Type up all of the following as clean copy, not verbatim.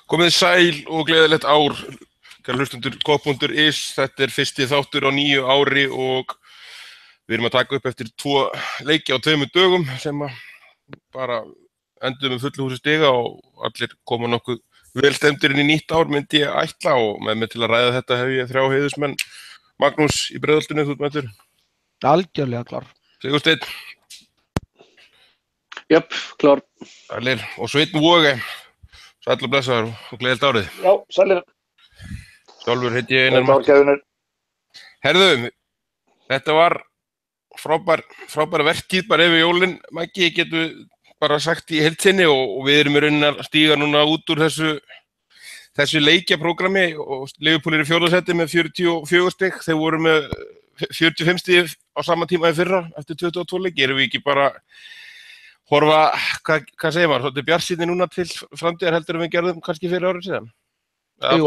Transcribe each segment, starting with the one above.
Komið sæl og gleðilegt ár, kæru hlustundur K.is. Þetta fyrsti þáttur á nýju ári og við erum að taka upp eftir 2 leiki á 2 dögum sem bara endum með fullu húsi stiga og allir koma nokkuð vel stemdir inn í nýtt ár, myndi ég ætla, og með mig til að ræða þetta hef ég 3 heiðursmenn. Magnús í Breiðholtinu, þú ert mættur. Algjörlega klár. Sigursteinn. Jöp, klár. Sælir. Og Sveinn Voge. Sæll og blessaður og gleðilegt árið. Já, sælir. Sjálfur heiti ég Einar Marteinn. Herðu, þetta var frábær vertíð bara yfir jólin. Maggi, getur bara sagt í heild sinni og við erum í rauninni að stíga núna út úr þessu leikjaprógrammi og Liverpool í 4. sæti með 44 stig. Þeir voru með 45 stig á sama tíma í fyrra eftir 22 leiki. Erum við ekki bara horfa, hvað segir maður, svolítið bjartsýnni núna til framtíðar heldur en við gerðum kannski fyrir árið síðan? Jú,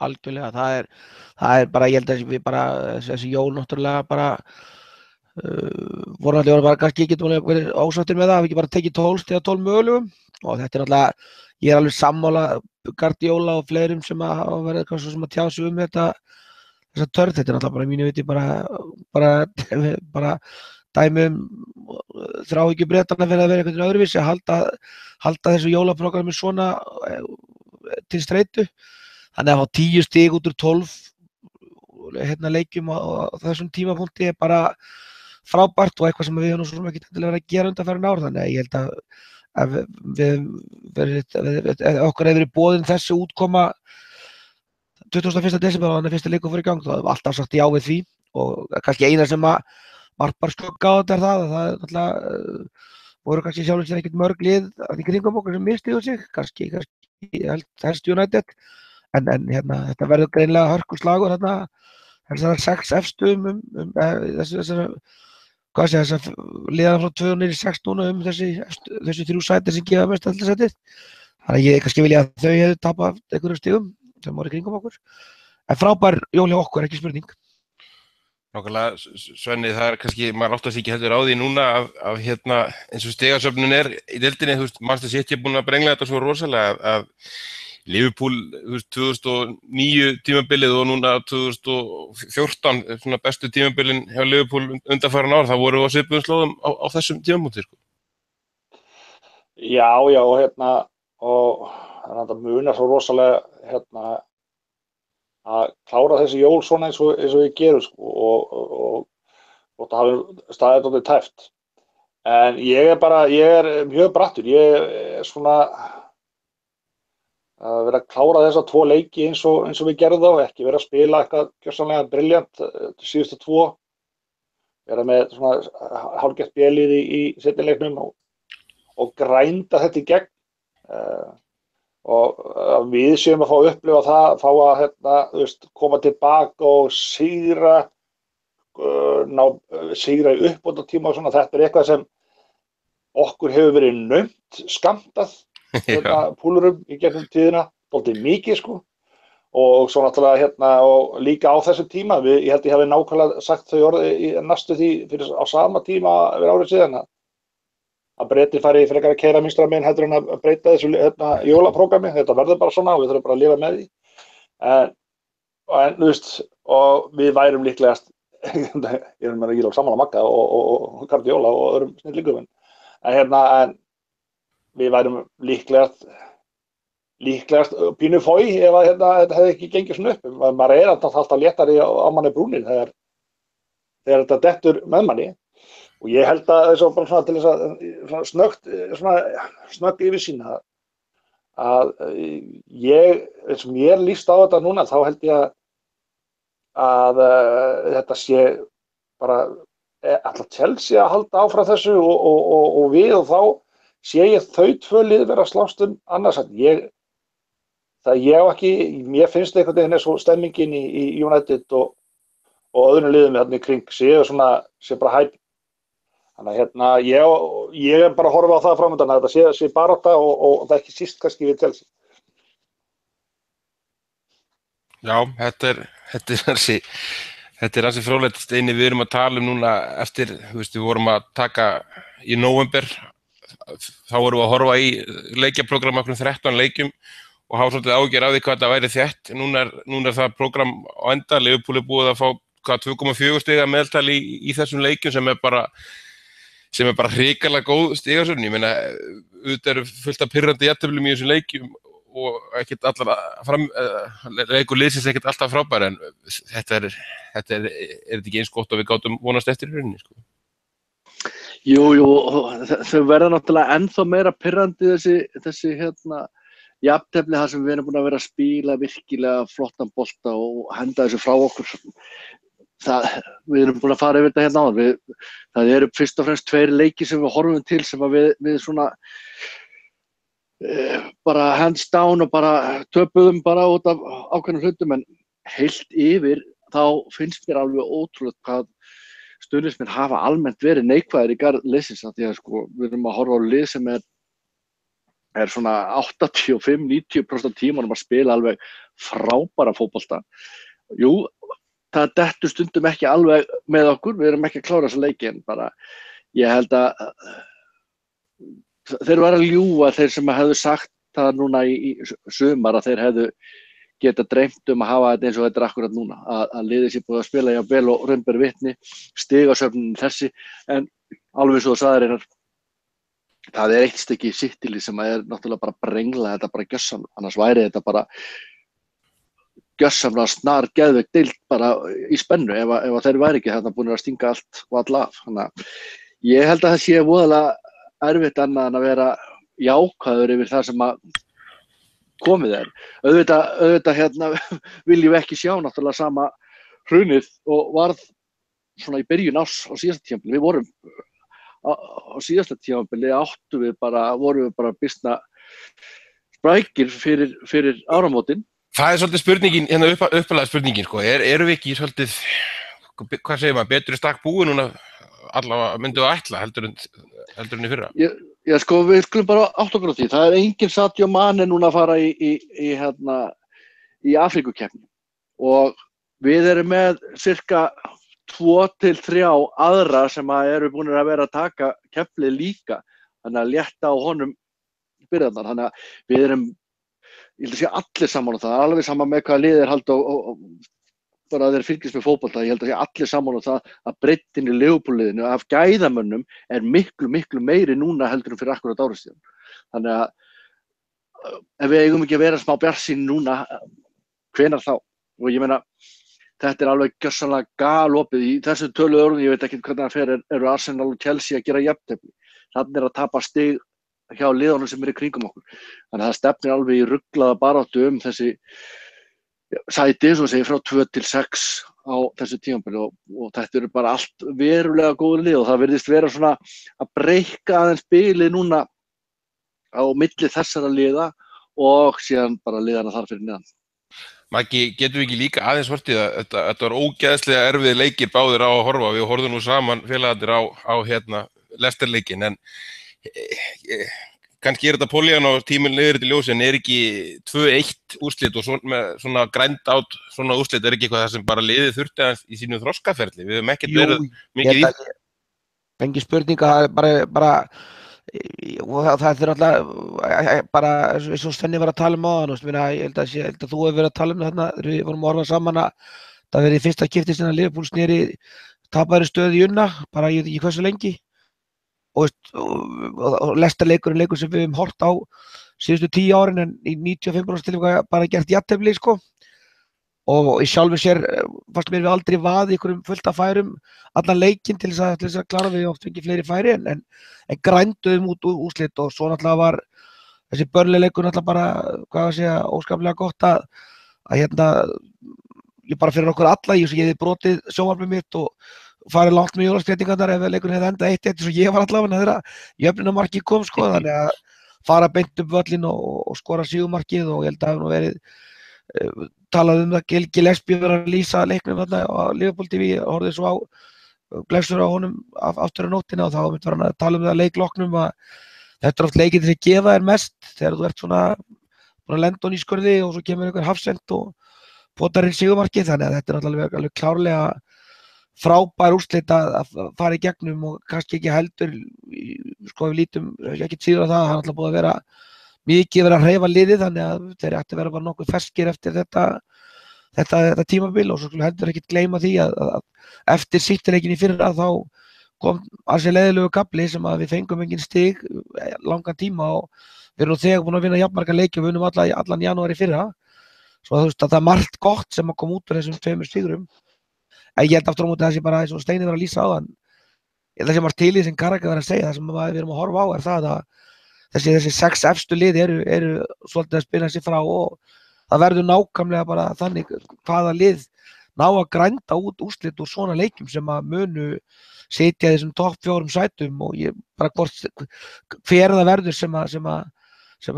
algjörlega. Það er bara, ég held að við bara, þessi jól náttúrulega bara, voru bara kannski ekki verið ásáttir með það, við ekki bara tekið 12 eða 12 mögulegum, og þetta er náttúrulega, ég er alveg sammála Guardiola og fleirum sem hafa verið eitthvað sem að tjá sig þessa törn. Þetta er náttúrulega bara mínu viti bara dæmi þráhyggju Bretana fyrir að vera einhvern veginn öðruvísi, að halda þessu jólaprógrammi svona til streitu. Þannig að fá 10 stig út úr 12 leikjum á þessum tímapunkti er bara frábært og eitthvað sem við höfum svo ekki til að vera að gera undanfarin ár. Þannig að ég held að okkur hefur verið boðin þessi útkoma 21. desember og þannig að fyrsta leikur fyrir í gang, þá hefum við alltaf sagt já við því, og kannski eina sem varpar skugga á þetta er það náttúrulega voru kannski sjálfur sér ekkert mörg lið í kringum okkur sem mistiðu sig, kannski helst United, en þetta verður greinilega hörkuslagur þessar 6 efstu þessar liðana frá 2 niður í 6 núna þessi 3 sæti sem gefa mest allir sætið. Þannig að ég kannski vilja að þau hefðu tapað einhverjum stigum sem voru í kringum okkur, en frábær jól hjá okkur, ekki spurning. Nákvæmlega, Svenni, það er kannski, maður áttast ekki heldur á því núna að eins og stigasöfnun er í deildinni, þú veist, Manchester City er búin að brengla þetta svo rosalega að Liverpool, þú veist, 2009 tímabilið og núna 2014, svona bestu tímabilin hjá Liverpool undanfarin ár, það voru á svipuðum slóðum á þessum tímapunkti, sko. Já, og það munar svo rosalega, að klára þessi jól svona eins og við gerum, sko, og það hafi staðið dálítið tæpt. En ég er mjög brattur, ég er svona að vera að klára þessa 2 leiki eins og við gerðum þá, ekki vera að spila eitthvað gjörsamlega briljant síðustu 2, vera með svona hálfgert bélið í seinni leiknum og grænda þetta í gegn. Og við séum að fá að upplifa það, fá að koma tilbaka og sigra í uppbótartíma og svona. Þetta er eitthvað sem okkur hefur verið naumt skammtað púlurum í gegnum tíðina, dálítið mikið, sko. Og svo náttúrulega og líka á þessum tíma, ég held ég hafi nákvæmlega sagt þau orði næstu því á sama tíma fyrir árið síðan að Breti fari frekar að keyra vinstra megin heldur en að breyta þessu jólaprógrammi. Þetta verður bara svona og við þurfum bara að lifa með því. En þú veist, og við værum líklegast, ég er með sammála Magga og Guardiola og öðrum snillingum, en við værum líklegast pínu fói ef þetta hefði ekki gengið svona upp. Maður er alltaf léttari á manni brúnir þegar þetta dettur með manni. Og ég held að þess að bara svona til þess að snöggt yfirsýn að eins og mér líst á þetta núna, þá held ég að þetta sé bara alltaf Chelsea að halda áfram þessu og við, og þá sé ég þau 2 lið vera að slást annars. Mér finnst einhvern veginn eins og stemmingin í United og öðrum liðum í kring sé bara hæp. Þannig að ég er bara að horfa á það framöndan að þetta sé barátta og það ekki síst kannski við Chelsea. Já, þetta er ansi fróðlegt, Steini, við erum að tala núna eftir, við vorum að taka í nóvember þá vorum við að horfa í leikjaprógram okkur 13 leikjum og hafa svolítið ágjör af því hvað það væri þétt. Núna er það prógram á enda, Liverpool er búið að fá 2,4 stiga meðaltal í þessum leikjum sem er bara hrikalega góð stigasöfn. Ég meina, auðvitað eru fullt af pirrandi jafnteflum í þessum leikjum og ekkert leikur liðsins ekkert alltaf frábær, en þetta er þetta ekki eins gott og við gátum vonast eftir í rauninni, sko. Jú, þau verða náttúrulega ennþá meira pirrandi þessi jafntefli þar sem við erum búin að vera að spila virkilega flottan bolta og henda þessu frá okkur. Við erum búin að fara yfir þetta hérna áður. Það eru fyrst og fremst 2 leikir sem við horfum til sem að við svona bara hands down og bara töpuðum bara út af ákveðnum hlutum, en heilt yfir þá finnst mér alveg ótrúlegt hvað stuðningsmenn hafa almennt verið neikvæðir í garð liðsins, af því að sko við erum að horfa á lið sem er svona 85-90% tímanum að spila alveg frábæra fótbolta. Jú, það dettur stundum ekki alveg með okkur, við erum ekki að klára þessa leiki, en bara ég held að þeir var að ljúga, þeir sem hefðu sagt það núna í sumar að þeir hefðu geta dreymt að hafa þetta eins og þetta akkurat núna, að liðið sé búið að spila jafnvel og raun ber vitni, stigasöfnin þessi, en alveg svo sagðir Einar, það er eitt stykki City-lið sem er náttúrulega bara brengla þetta bara gjörsamlega, annars væri þetta bara gjörsamlega snar geðveik deild bara í spennu ef þeir væri ekki þarna búin að stinga allt og alla af. Þannig að ég held að það sé voðalega erfitt annað en að vera jákvæður yfir það sem að komið er. Auðvitað viljum við ekki sjá náttúrulega sama hrunið og varð svona í byrjun árs á síðasta tímabili. Við vorum á síðasta tímabili vorum við bara býsna sprækir fyrir áramótin. Það er svolítið spurningin, uppalega spurningin, sko. Erum við ekki svolítið, hvað segir maður, betur í stakk búið núna, allavega myndum við ætla heldur en í fyrra? Já, sko, við skulum bara átta okkur á því. Það er engin Sadio Mane núna að fara í Afríkukeppni og við erum með cirka 2-3 aðra sem eru búin að vera að taka keppnið líka, þannig að létta á honum byrjarnar. Þannig að við erum, ég held að sé allir saman á það, alveg saman með hvaða lið halda og bara að þeir fylgjast með fótbolta, ég held að sé allir saman á það að breiddin í Liverpool-liðinu af gæðamönnum er miklu meiri núna heldur en fyrir akkurat árið síðan. Þannig að ef við eigum ekki að vera smá bjartsýn núna, hvenær þá? Og ég meina, þetta er alveg gjörsamlega galopið í þessu töluðu orðum, ég veit ekki hvernig það fer, eru Arsenal og Chelsea að gera jafntefli. Þannig að tapa stig hjá liðunum sem eru í kringum okkur. Þannig að það stefnir alveg í ruglaða baráttu þessi sæti, svo segir frá 2-6 á þessu tímabili og þetta eru bara allt verulega góður lið og það virðist vera svona að breikka aðeins bilið núna á milli þessara liða og síðan bara liðana þar fyrir neðan. Maggi, getum við ekki líka aðeins vortið að þetta var ógeðslega erfið leikir báðir á að horfa, við horfðum nú saman félagarnir á Leicester-leikinn, en kannski þetta Poljan og tíminn leiðir til ljós, en ekki 2-1 úrslit og svona grænt át svona úrslit ekki eitthvað það sem bara liðið þurfti í sínu þroskaferli. Við höfum ekkert verið mikið í. Engin spurning að bara og það er alltaf bara eins og Svenni var að tala áðan, ég held að þú hefur verið að tala þarna, við vorum að orða saman að það verið fyrsta skipti sem að Liverpool sneri tapaðri stöðu í unna, bara í hversu lengi. Og Leicester-leikurinn leikur sem við höfum hort á síðustu 10 árin, en í 95% tilfellum bara gert jafntefli, sko. Og í sjálfu sér fannst mér við aldrei vaði ykkurum fullt af færum allan leikinn til þess að klára, við oft fengið fleiri færi en grænduðum út úrslit og svo náttúrulega var þessi Burnley-leikur náttúrulega bara, hvað að segja, óskaplega gott að ég bara fyrir okkur alla, ég hefði brotið sjónvarpið mitt og farið langt með jólaskreitingarnar ef leikurinn hefði endað 1-1 eins og ég var allavega þegar jöfnunarmarkið kom, sko, þannig að fara beint upp völlinn og skora sigurmarkið og ég held að það hefði nú verið talað það Gil Gillespie var að lýsa leiknum þarna á Liverpool TV, horfði svo á glefsur á honum aftur á nóttina og þá myndi var hann að tala það leikloknum að þetta oft leikið til að gefa þér mest þegar þú ert svona búin að lenda í skurði og svo kemur einhver hafsend og potar inn sigurmarkið, þannig að þetta náttúrulega alveg klárlega frábær úrslit að fara í gegnum og kannski ekki heldur, sko við lítum ekki síður á það, hann alltaf búið að vera mikið verið að hreyfa liðið þannig að þeir ætti að vera bara nokkuð ferskir eftir þetta tímabil og svo skulle heldur ekkert gleyma því að eftir City-leikinn í fyrra þá kom ansi leiðilegu kafli sem að við fengum engin stig langan tíma og við erum nú þegar búin að vinna jafnmarga leiki og við unnum allan janúar í fyrra svo þú veist að það er margt gott sem að koma út úr þessum 2 stigrum en ég held aftur á móti það sé bara eins og Steini var að lýsa á þann það sem var til í þessum Karaka var að segja það sem við erum að horfa á er það að þessi 6 efstu lið eru svolítið að spila sig frá og það verður nákvæmlega bara þannig hvaða lið ná að grænda út úrslit úr svona leikjum sem að munu sitja þessum topp 4 sætum og ég bara hver það verður sem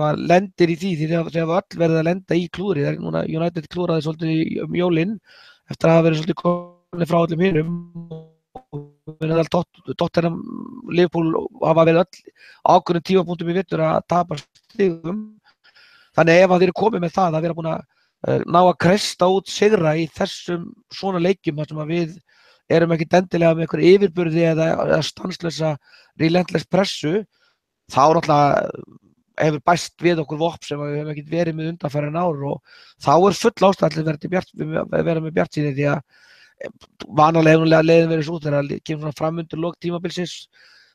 að lendir í því þegar öll verður að lenda í klúðri það er núna United klúðraði svolítið jólin eftir að hafa verið svolítið konið frá öllum hinum og Tottenham Liverpool hafa verið öll ákveðnum tímapunktum í vetur að tapa stigum þannig ef að þeir eru komið með það að vera búin að ná að kresta út sigra í þessum svona leikjum þar sem að við erum ekki endilega með einhver yfirburði eða stanslösa relentless pressu þá náttúrulega hefur bæst við okkur vopn sem við hefum ekki verið með undanfarin ár og þá er full ástæða að vera með bjartsýni því að vanalega leiðin verið svo þegar það kemur svona fram undir lok tímabilsins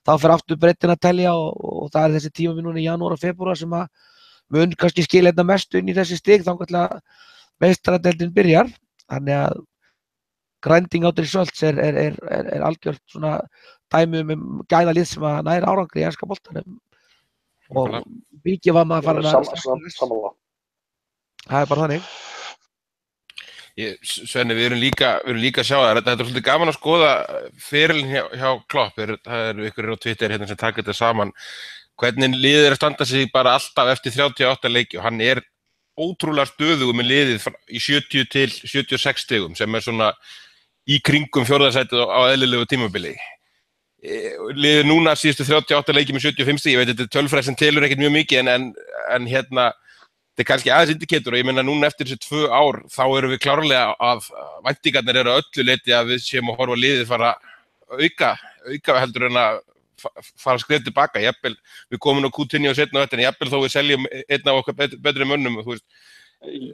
þá fer aftur breiddin að telja og það er þessi tímabil núna í janúar og febrúar sem að mun kannski skilja þetta mest inn í þessi stig þangað til að meistaradeildin byrjar þannig að grinding out results er algjört svona dæmi gæða lið sem að næra árangri í enska boltanum og mikið var maður farin að samanlega. Það er bara þannig. Svenni, við erum líka að sjá það. Þetta er svolítið gaman að skoða ferilinn hjá Klopp. Það eru ykkur á Twitter hérna sem taka þetta saman. Hvernig liðið að standa sig bara alltaf eftir 38 leiki og hann er ótrúlega stöðugur með liðið í 70 til 76 stigum sem er svona í kringum fjórðasætið á eðlilegu tímabili. Liðið núna síðustu 38 leiki með 75 stig, ég veit þetta er tölfræði sem telur ekkert mjög mikið en hérna þetta er kannski aðeins indikator og ég meina núna eftir þessi 2 ár þá erum við klárlega að væntingarnir eru að öllu leyti að við séum að horfa liðið fara auka heldur en að fara skrið tilbaka, jafnvel við komum á Coutinho seinna á þetta en jafnvel þó við seljum einn af okkar betri mönnum, þú veist.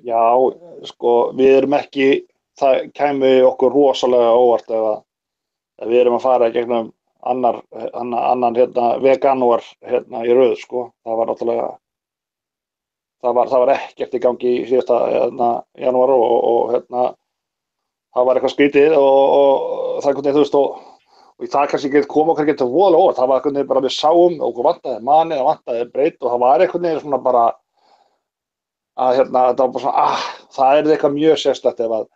Já, sko, við erum ekki, það kæmi okkur rosalega óvart ef við erum að fara gegnum annan veganúar í röð, sko, það var náttúrulega það var ekkert í gangi í síðasta janúar og það var eitthvað skrítið og það þú veist og það kannski ekki kom okkur ekki voðalega óvart, það var eitthvað bara við sáum og okkur vantaði manni, það vantaði breytt og það var eitthvað svona bara að það var bara svona það er eitthvað mjög sérstakt ef að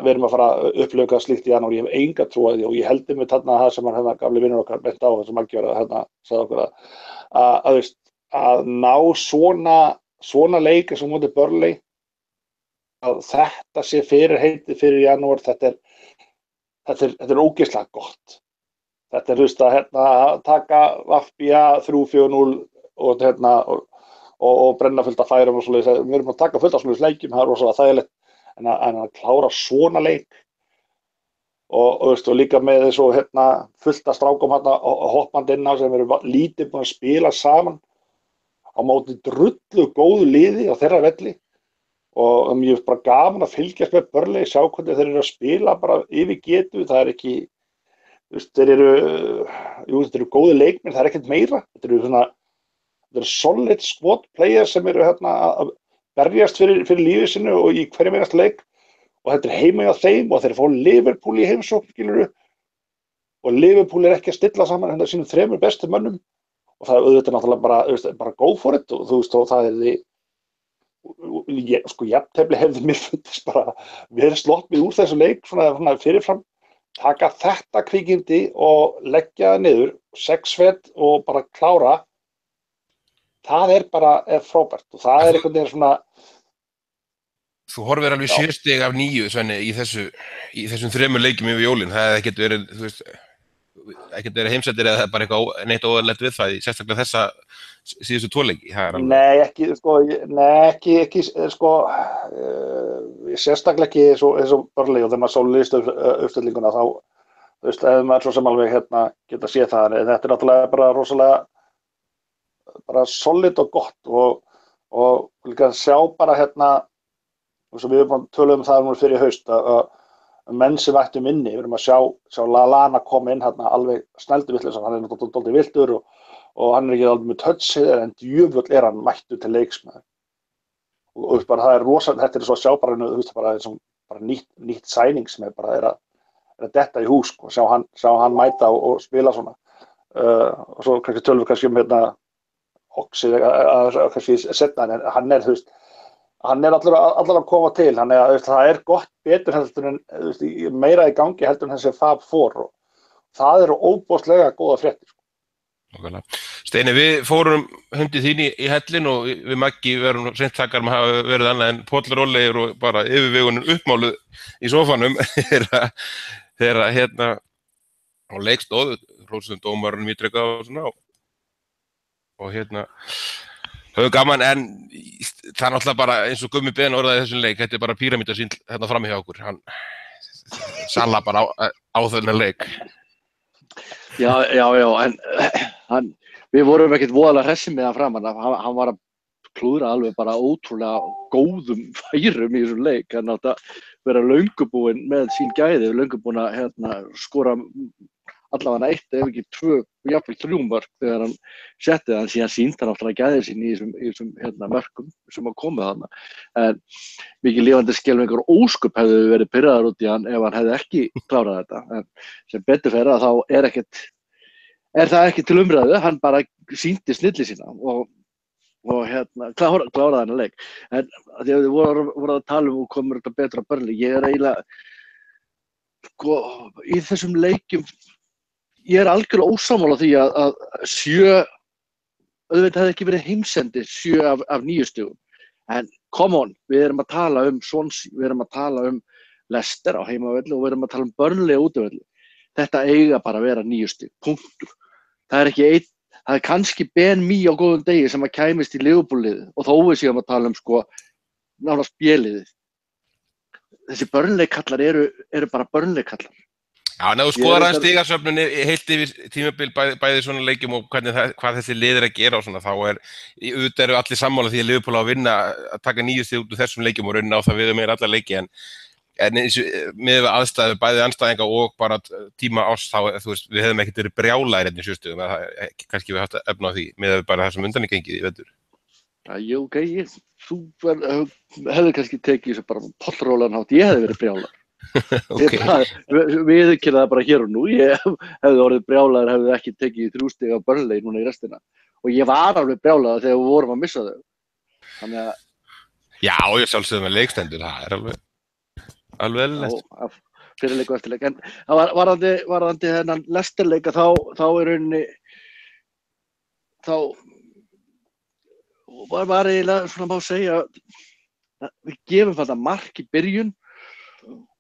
við erum að fara að upplöka slíkt í janúar, ég hef enga trú að því og ég heldur mig þarna það sem hann gamli vinnur okkar bent á þessum algjörða sagði okkur að ná svona leik sem mútið Burnley að þetta sé fyrirheitið fyrir janúar þetta er ógeðslega gott þetta er að taka Vafbía 3-4-0 og brenna fullt af færum og svoleiðis, við erum að taka fullt af svoleiðis leikjum, það er rosalega þægilegt en að klára svona leik og líka með þessu fullt af strákum hoppandi inn á sem eru lítið búin að spila saman á móti drullu góðu liði á þeirra velli og ég er bara gaman að fylgjast með Burnley, sjá hvernig þeir eru að spila bara yfir getu, það er ekki þeir eru góði leikmenn, það er ekkert meira þetta eru solid squad players sem eru að berjast fyrir lífið sinu og í hverjum einasta leik og þetta er heima hjá þeim og þeir fá Liverpool í heimsókn, skilurðu og Liverpool er ekki að stilla saman sínum 3 bestu mönnum og það er auðvitað náttúrulega bara go for it og þú veist og það sko jafntefli hefði mér fundist bara verið sloppið úr þessu leik svona fyrirfram taka þetta kvikindi og leggja það niður 6 fet og bara klára það er frábært og það er einhvern veginn svona Þú horfir alveg 7 stig af 9 Svenni, í þessum 3 leikjum yfir jólin, það hefði ekkert verið þú veist, ekkert verið heimsendir eða bara eitthvað neitt óeðlilegt við það, sérstaklega síðustu 2 leiki, það alveg... Nei, ekki, sérstaklega ekki eins og Burnley og þegar maður sá listu uppstillinguna þá, þú veist, ef maður svo sem alveg geta séð það, en þetta náttúrulega bara rosalega, bara solid og gott og líka sjá bara og svo við erum töluðum það nú fyrir haust, að menn sem ættu minni, við erum að sjá Lallana koma inn alveg snældu vitlaus, hann náttúrulega viltur og hann ekki alveg með touchið, en djöfull hann mættur til leiks með. Og bara það rosalega, þetta svo að sjá bara, þú veist, bara nýtt sæning sem bara að detta í hús, og sjá hann mæta og spila svona. Og svo kannski tölum við kannski Oxið, kannski setna, en hann þú veist, hann allar að koma til, þannig að það gott betur heldur en meira í gangi heldur en þessi Fab 4 og það óbóðslega góða fréttir. Steini, við fórum hundið þín í hellin og við Maggi verum seintakar með hafa verið annað en pollrólegir og bara yfirvegunin uppmáluð í sófanum þegar á leikstóð, hrósum dómarinn Mítreka og svona og höfum gaman, en það náttúrulega bara eins og Gummi Ben orðaði þessum leik, þetta bara píramídasýn frammi hjá okkur, hann salla bara á þennan leik. Já, en við vorum ekkert voðalega hressir með hann framan, hann var að klúðra alveg bara ótrúlega góðum færum í þessum leik, hann átti að vera löngubúinn með sín gæði, löngubúinn að skora allavega 1 ef ekki 2, jafnvel 3 mörk þegar hann setti það, en síðan sýndi hann náttúrulega gæði sín í þessum mörkum sem að komið þarna. En mikið lifandi skelfingar og ósköp hefðu verið pirraðar út í hann ef hann hefði ekki klárað þetta. En sem betur fer að þá er það ekki til umræðu, hann bara sýndi snilli sína og kláraði hann leik. En þegar þið voru að tala og komur þetta betra Burnley, ég eiginlega í þessum leikjum ég algjörlega ósammála því að 7, auðvitað hefði ekki verið heimsendi 7 af 9 stigum. En come on, við erum að tala Swansea, við erum að tala Leicester á heimavelli og við erum að tala Burnley á útivelli. Þetta eiga bara að vera 9 stig, punktur. Það er kannski Ben Mee á góðum degi sem að kæmist í Liverpool-liðið og þó við séum að tala nánast B-liðið. Þessi Burnley-kallar eru bara Burnley-kallar. Já, en ef þú skoðar aðeins stigasöfnunni heilt yfir tímabil bæði svona leikjum og hvað þessi lið að gera og svona, þá auðvitað eru allir sammála því að Liverpool á að vinna að taka 9 stig út úr þessum leikjum og raunin á það við meira alla leiki, en með aðstæðu bæði andstæðinga og bara tíma árs þá, þú veist, við hefðum ekkert verið brjálæðir í 7 stigum, kannski við haft að efna á því með bara það sem undan gengið í vetur. Já, ok, þú hefði kannski tekið þessu bara pollrólegan hátt, ég hefði verið brjálæður. Okay. Við kynna það bara hér og nú, ég hefði orðið brjálaður hefði ekki tekið 3 stig af Burnley núna í restina og ég var alveg brjálaður þegar við vorum að missa þau. Þannig að... Já, ég sjálfsögðu með leikstendur, það alveg eðlilegt. Fyrirleik og eftirleik, en varðandi þennan Leicester-leika þá í rauninni var eiginlega svona má segja við gefum þetta mark í byrjun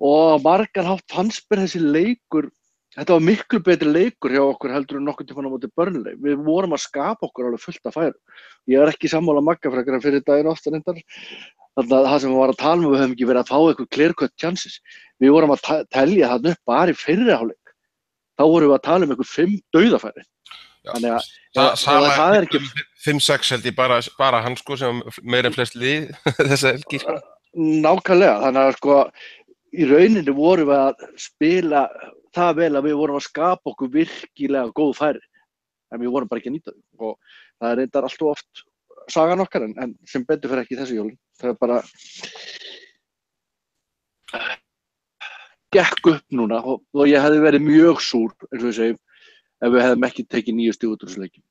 og margan hátt fannst mér þessi leikur, þetta var miklu betri leikur hjá okkur heldur en nokkuð tímann á móti Burnley. Við vorum að skapa okkur alveg fullt af færum. Ég ekki sammála Magga frekar en fyrir daginn ofta reyndar. Þannig að það sem við varum að tala við höfum ekki verið að fá eitthvað clear-cut chances. Við vorum að telja þarna upp bara í fyrri hálfleik. Þá vorum við að tala um eitthvað 5 dauðafæri. Þannig að það ekki 5-6 held ég bara hann sem meira en flest lið þessa helgi. Nákvæmlega, þannig að í rauninni vorum við að spila það vel að við vorum að skapa okkur virkilega góð færi, en við vorum bara ekki að nýta þau og það reyndar allt og oft sagan okkar, en sem betur fyrir ekki þessu jólin. Það bara gekk upp núna og ég hefði verið mjög súr, eins og við segjum, ef við hefðum ekki tekið 9 stig út úr þessu leikjum.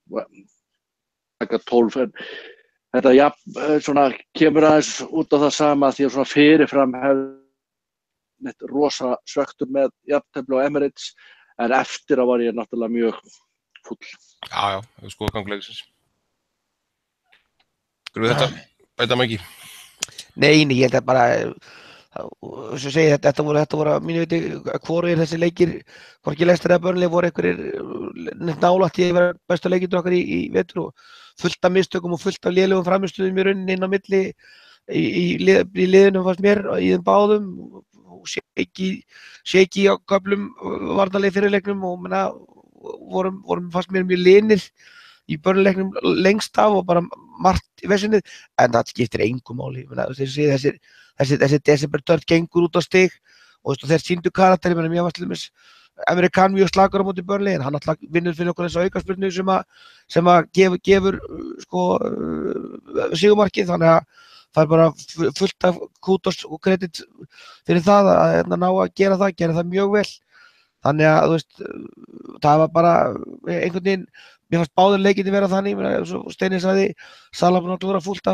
Taka 12, en þetta svona kemur aðeins út á það sama því að svona fyrirfram hefði rosa svektur með jafntefli á Emirates, en eftir að var ég náttúrulega mjög fúll. Já, það skoða gangleiksins. Skurðu þetta, bæta mig ekki? Nei, ég held að bara Svo segi ég, þetta voru að mínu viti hvorir þessi leikir, hvorki Leicester eða Burnley voru einhverjir nálægt í að vera bestu leikirnir okkar í vetur og fullt af mistökum og fullt af lélegum frammistöðum í rauninni inn á milli í liðinu fannst mér í þeim báðum og shaky á köflum varnarleik fyrir leiknum og vorum fannst mér mjög linir í Burnley-leiknum lengst af og bara margt í vesinni en það skiptir engu máli. Þessi desember-tört gengur út á stig og þeir sýndu karakter, mér var til dæmis Emre Can mjög slagur á móti Burnley en hann alltaf vinnur fyrir okkur þessu aukaspyrnu sem að gefur sko sigurmarkið þannig að það bara fullt af kútos og kredit fyrir það að ná að gera það mjög vel þannig að þú veist það var bara einhvern veginn mér fannst báðir leikirnir vera þannig svo Steini sagði Salah náttúrulega fullt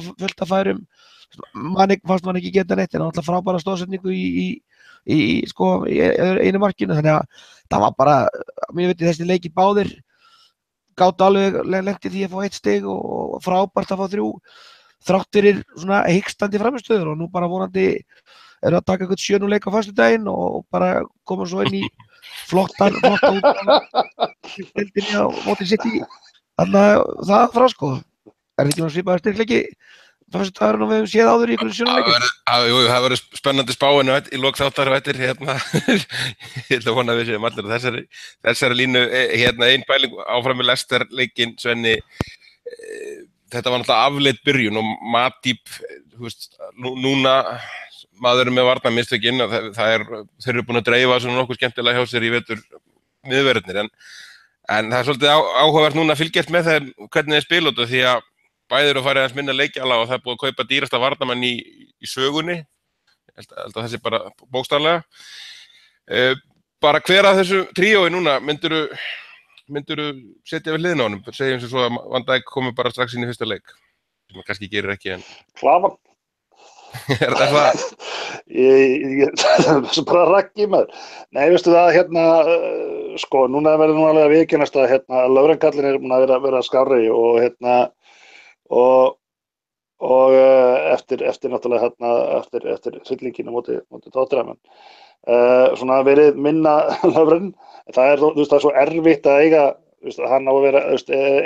af færum fannst man ekki geta neitt en alltaf frábæra stóðsetningu í einu markinu þannig að það var bara mér veit þessi leikir báðir gátu alveg lengt í því að fá 1 stig og frábært að fá 3 þrátt fyrir svona hikstandi frammistöður og nú bara vonandi eru að taka eitthvað 7-0 leik á föstudaginn og bara koma svo inn í flotta út deildinni á móti City þannig að það frá sko er ekki náttúrulega svipaður styrkleiki föstudagurinn og við höfum séð áður í einhverjum 7-0 leikjum. Jú, það verður spennandi spáin í lok þáttar og eftir ég ætla að vona að við séum allir þessari línu ein pæling áfram með Leicester leikinn Svenni þetta var náttúrulega afleitt byrjun og Matip þú veist núna maður með varnarmistökin þeir eru búin að dreifa svona nokkuð skemmtilega hjá sér í vetur miðverðirnir en það er svolítið áhugavert núna að fylgjast með þeim hvernig þeir spila út því að bæði eru að fara aðeins minna leikjala og það er búið að kaupa dýrasta varnarmann í sögunni ég held að þessi bara bókstaflega bara hver af þessu tríói núna myndirðu setja við hliðina á honum segjum sem svo að Van Dijk komi bara strax inn í fyrsta leik sem hann kannski gerir ekki en Klavan er það? Það er bara raggi maður. Nei, veistu það, sko, núna verður nú alveg að viðurkennast að Löfrenkallinn er búin að vera skárri og eftir náttúrulega eftir hryllingina móti Tottenham. Svona verið minna Löfren. Það er, þú veist, það er svo erfitt að eiga, hann á að vera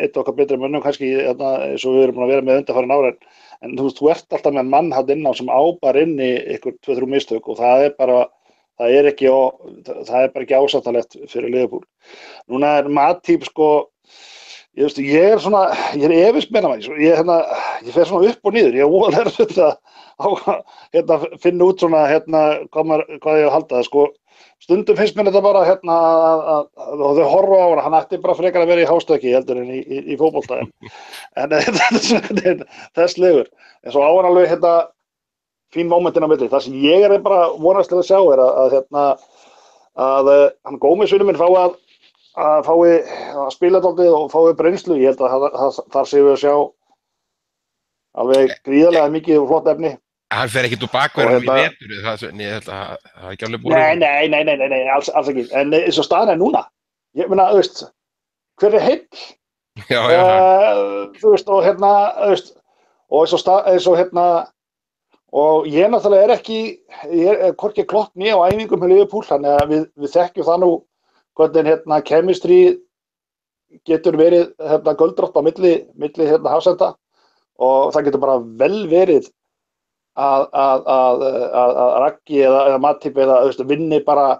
eitt okkar betri mönnum kannski eins og við erum búin að vera með undanfarin ára en þú veist, þú ert alltaf með mann hann inn á sem á bara inn í ykkur 2-3 mistök og það er bara ekki ásættanlegt fyrir Liverpool. Núna er Matip sko, ég er efins með hann, ég fer svona upp og niður, ég er óalega að finna út svona hvað ég að halda það sko. Stundum finnst mér þetta bara og þau horfa á hann ætti bara frekar að vera í hástöki heldur en í fótbolta en þess legur en svo á hann alveg fín momentin á milli það sem ég er bara vonast til að sjá er að hann Gómez vinur minn fái að spila dálítið og fái breynslu ég held að þar séum við að sjá alveg gríðarlega mikið og flott efni Hann fer ekkert úr bakverðum í vetur, ég held að það ekki alveg búið. Nei, alls ekki. En eins og staðan er núna. Ég meina, þú veist, hver er heill? Já. Þú veist, og og ég náttúrulega ég er hvorki klokk mér á æfingum með Liverpool, þannig að við þekkjum það nú hvernig chemistry getur verið göldrótt á milli hafsenda og það getur bara vel verið að Raggi eða Matip eða vinni bara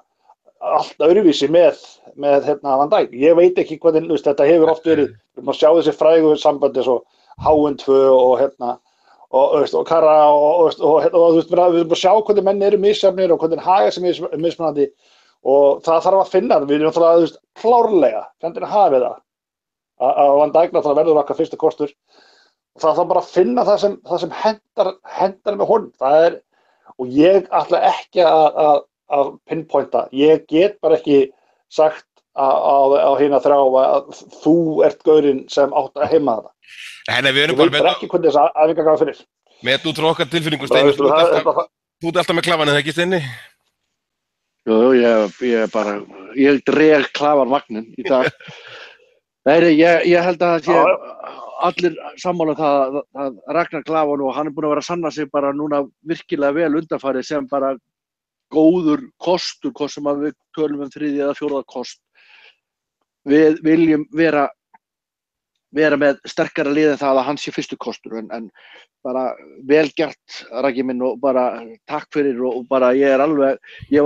allt öðruvísi með Van Dijk. Ég veit ekki hvernig þetta hefur oft verið. Við erum að sjá þessi frægu sambandi svo HN2 og Kara og við erum að sjá hvernig menn eru misjafnir og hvernig haga sem er mismunandi og það þarf að finna það. Við erum náttúrulega klárlega fendin að hafa það að Van Dijk náttúrulega verður okkar fyrstu kostur. Það þarf bara að finna það sem hendar með honum. Og ég ætla ekki að pinpointa. Ég get bara ekki sagt á hina þrjá að þú ert gaurinn sem átt að heima þetta. Ég veit bara ekki hvernig þess æfingar gaf fyrir. Með út frá okkar tilfinningu, Steini. Þú ert alltaf með klafann, eða ekki, Steini? Jú, ég dreg klafarvagnin í dag. Nei, ég held að það sé allir sammála það að Ragnar Klavan og hann búinn að vera að sanna sig bara núna virkilega vel undanfarið sem bara góður kostur, hvort sem að við tölum þriðja eða fjórða kost. Við viljum vera með sterkara lið en það að hann sé fyrstu kostur en bara vel gert Raggi minn og bara takk fyrir og bara ég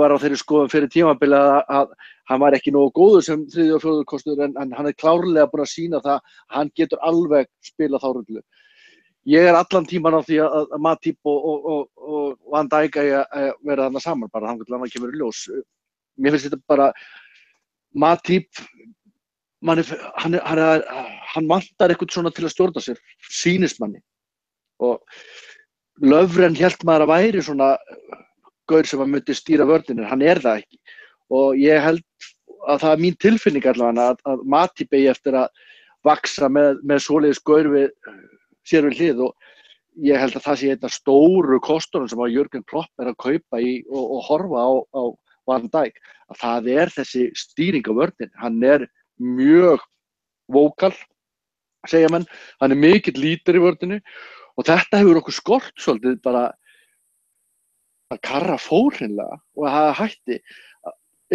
var á þeirri skoðun fyrir tímabili að hann var ekki nógu góður sem þriðja og fjórða kostur en hann klárlega búinn að sýna það að hann getur alveg spilað þá rullu. Ég allan tíman á því að Matip og Van Dijk vera þarna saman bara þangað til hann kemur í ljós. Mér finnst þetta bara Matip hann vantar eitthvað svona til að stjórna sér, sýnist manni. Og Löfren hélt maður að væri svona gaur sem að myndi stýra vörninni, hann það ekki. Og ég held að það mín tilfinning allavega að Matip eigi eftir að vaksa með svoleiðis gaur sér við hlið og ég held að það sé einn af stóru kostunum sem að Jürgen Klopp að kaupa í og horfa á Van Dijk. Að það þessi stýring á vörninni, hann mjög vókal, segja menn, hann mikill lítur í vörninni og þetta hefur okkur skort svolítið bara að karra fórhinlega og að hafa hætti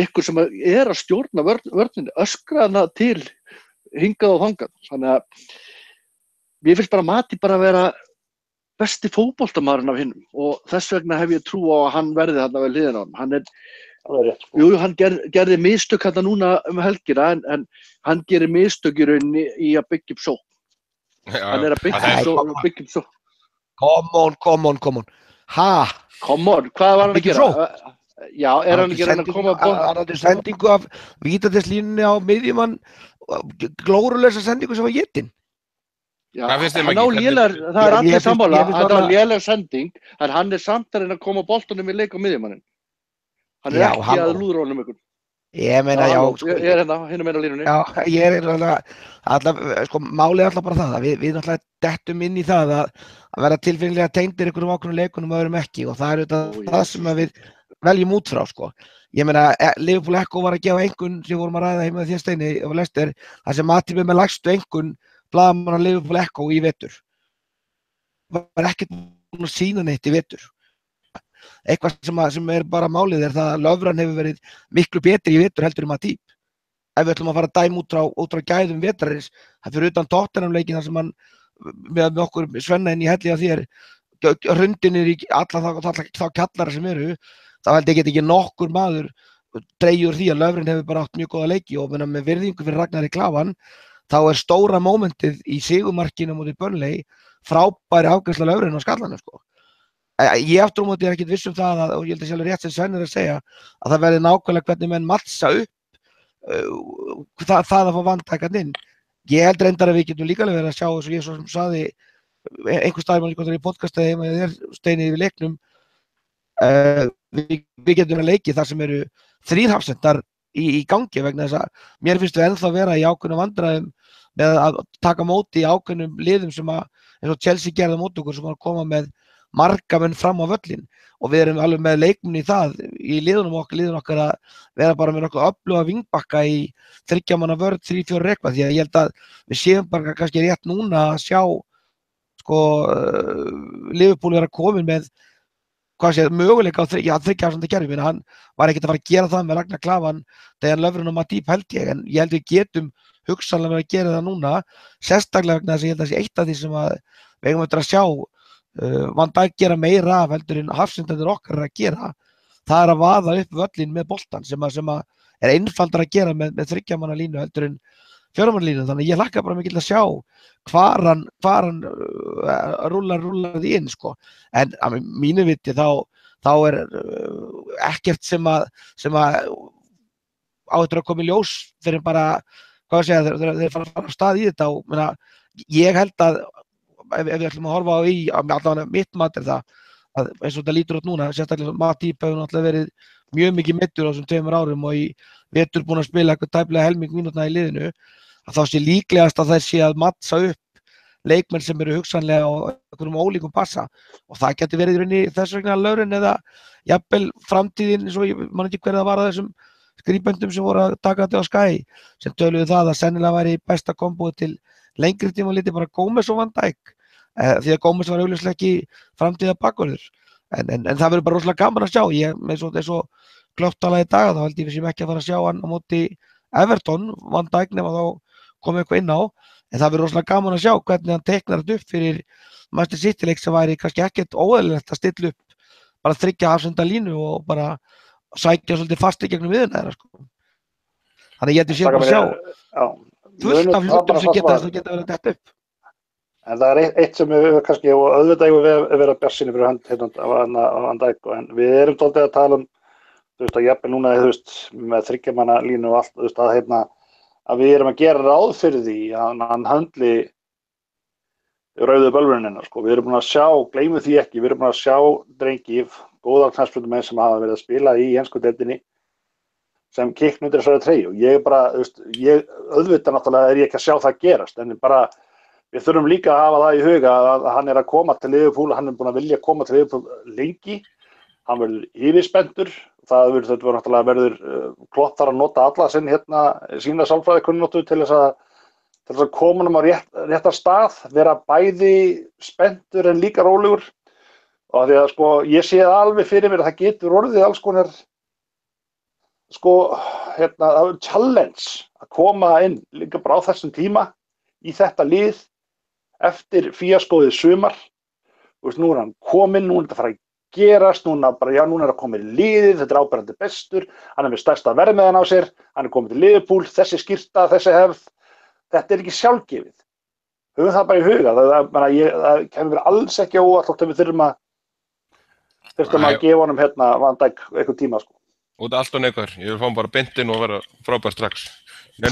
ykkur sem að stjórna vörninni, öskra hana til hingað og þangað. Þannig að mér finnst bara Matip bara að vera besti fótboltamaðurinn af hinnum og þess vegna hef ég trú á að hann verði þarna við hliðina á honum. Hann jú, hann gerði mistök hérna núna helgina en hann gerir mistök í rauninni í að byggja upp sókn. Hann að byggja upp sókn. Come on. Ha? Come on, hvað var hann að gera? Já, hann ekki að koma að hann átti sendingu af vítateslínunni á miðjumann, glórulösa sendingu sem var étin. Já, hann lélegar, það allir sammála, hann léleg sending, en hann samt að reyna að koma boltanum í leik á miðjumanninn. Hann ekki að lúðra honum ykkur. Ég meina, já. Ég hérna meina línunni. Já, ég alltaf, málið alltaf bara það, við náttúrulega dettum inn í það að vera tilfinnilega tengdir ykkur ákveðnum leikunum og öðrum ekki og það það sem við veljum út frá, sko. Ég meina, Liverpool Echo var að gefa einhvern sem vorum að ræða heima með því Steini og Lester, það sem Matip með lægstu einhvern blaðamann á Liverpool Echo í vetur. Það var ekkert búinn að sýna neitt í vetur. Eitthvað sem bara málið það að Löfren hefur verið miklu betri í vetur heldur Matip. Ef við ætlum að fara að dæma út frá gæðum vetrarins, það fyrir utan Tottenham-leikinn þar sem hann með okkur Svenna inn í helli á þér, hrundinir í alla þá kjallara sem þá held ég ekki nokkur maður dregið úr því að Löfren hefur bara átt mjög góða leiki og með virðingu fyrir Ragnar Klavan, þá stóra mómentið í sigurmarkinu móti Burnley frábæri afgreiðsla Löfren á skallanum, sko. Ég aftur á móti ekkert viss það og ég held að sjálfur rétt sem Sven að segja að það verði nákvæmlega hvernig menn matsa upp það að fá Van Dijk inn. Ég held reyndar að við getum líka verið að sjá eins og ég svo sem saði einhvers staðar í podcastið heima þér Steini yfir leiknum við getum að leiki þar sem eru þrýrhafsendar í gangi vegna þess að mér finnst við ennþá vera í ákveðnum vandræðum með að taka móti í ákveðnum liðum sem að eins og Chelsea gerði móti okkur sem var að koma með marga menn fram á völlin og við erum alveg með leikmunni í það í liðunum okkar að vera bara með nokkuð öfluga vingbakka í 3 manna vörn, 3-4 eitthvað því að ég held að við séum bara kannski rétt núna að sjá sko Liverpool vera komin með möguleika á 3 kerfi, hann var ekkert að fara að gera það með Ragnar Klavan þegar Löfren og Matip held ég, en ég held við getum hugsanlega að gera það núna, sérstaklega vegna þess að ég held að það sé eitt af því sem að við eigum eftir að sjá Van Dijk gera meira af heldur en hafsendur okkar að gera, það að vaða upp völlin með boltan sem að einfaldar að gera með 3 manna línu heldur en 4 manna línu, þannig ég hlakka bara mikið að sjá hvar hann rúlar því inn, sko. En að mínu viti þá ekkert sem að á eftir að koma í ljós fyrir bara, hvað segja, þeir fara af stað í þetta og ég held að ef við ætlum að horfa á allavega mitt mat það að eins og þetta lítur út núna, sérstaklega Matip hefur náttúrulega verið mjög mikið meiddur á þessum 2 árum og í vetur búin að spila eitthvað tæplega helming mínútna í liðinu, að þá sé líklegast að þær sé að matsa upp leikmenn sem eru hugsanlega á einhverjum ólíkum passa og það getur verið í rauninni þess vegna Löfren eða jafnvel framtíðin eins og ég man ekki hverja það var að þessum skrýpendum sem voru að taka þetta á Sky sem töluðu það að sennilega væri besta kombóið til lengri tíma litið bara Gómez og Van Dijk, því að Gómez var augljóslega ekki framtíða bakvörður, en það verður bara rosalega gaman að sjá. Eins og Klopp talaði í dag, þá held ég við séum ekki að fara að sjá hann á móti Everton, Van Dijk nema þá komið eitthvað inn á, en það verður rosalega gaman að sjá hvernig hann teiknar þetta upp fyrir Manchester City leik sem væri kannski ekkert óeðlilegt að stilla upp bara 3 hafsenda línu og bara sækja svolítið fast í gegnum miðjuna þeirra, sko. Þannig ég séum bara að sjá fullt af hlutum sem geta verið að detta upp. En það eitt sem við kannski, og auðvitað eigum við að vera bjartsýnir fyrir hönd hérna á Van Dijk, en við erum dálítið að tala að jafnvel núna, með 3 manna línu og allt, að við erum að gera ráð fyrir því að hann höndli rauðu bölvunina, sko. Við erum búin að sjá, gleymum því ekki, við erum búin að sjá drengi, góða knattspyrnumenn sem hafa verið að spila í ensku deildinni sem kikna undir þessari treyju. Og ég bara, auðvitað náttúrulega er ég ekki að sjá það gerast, en bara við þurfum líka að hafa það í huga að hann er að koma til Liverpool, hann er búin að vilja koma til Liverpool lengi, hann verður yfirspenntur, þetta verður Klopp þarf að nota alla sína sálfræðikunnáttu til þess að koma honum á réttan stað, vera bæði spenntur en líka rólegur. Og því að sko, ég sé það alveg fyrir mér að það getur orðið alls konar challenge að koma inn líka bara á þessum tíma í þetta lið eftir fíaskóðið sumar. Nú er hann kominn, nú er þetta að fara að gerast, núna er að koma í liðið, þetta er áberandi bestur, hann er með stærsta verðmiðan á sér, hann er kominn til Liverpool, þessi skyrta, þessi hefð, þetta er ekki sjálfgefið. Höfum það bara í huga, það kemur alls ekki óvart þótt að við þurfum að gefa honum Van Dijk eitthvað tíma, sko. Og þetta er allt og neikvæður, ég vil fá hann bara beintinn og vera frábær strax. Ég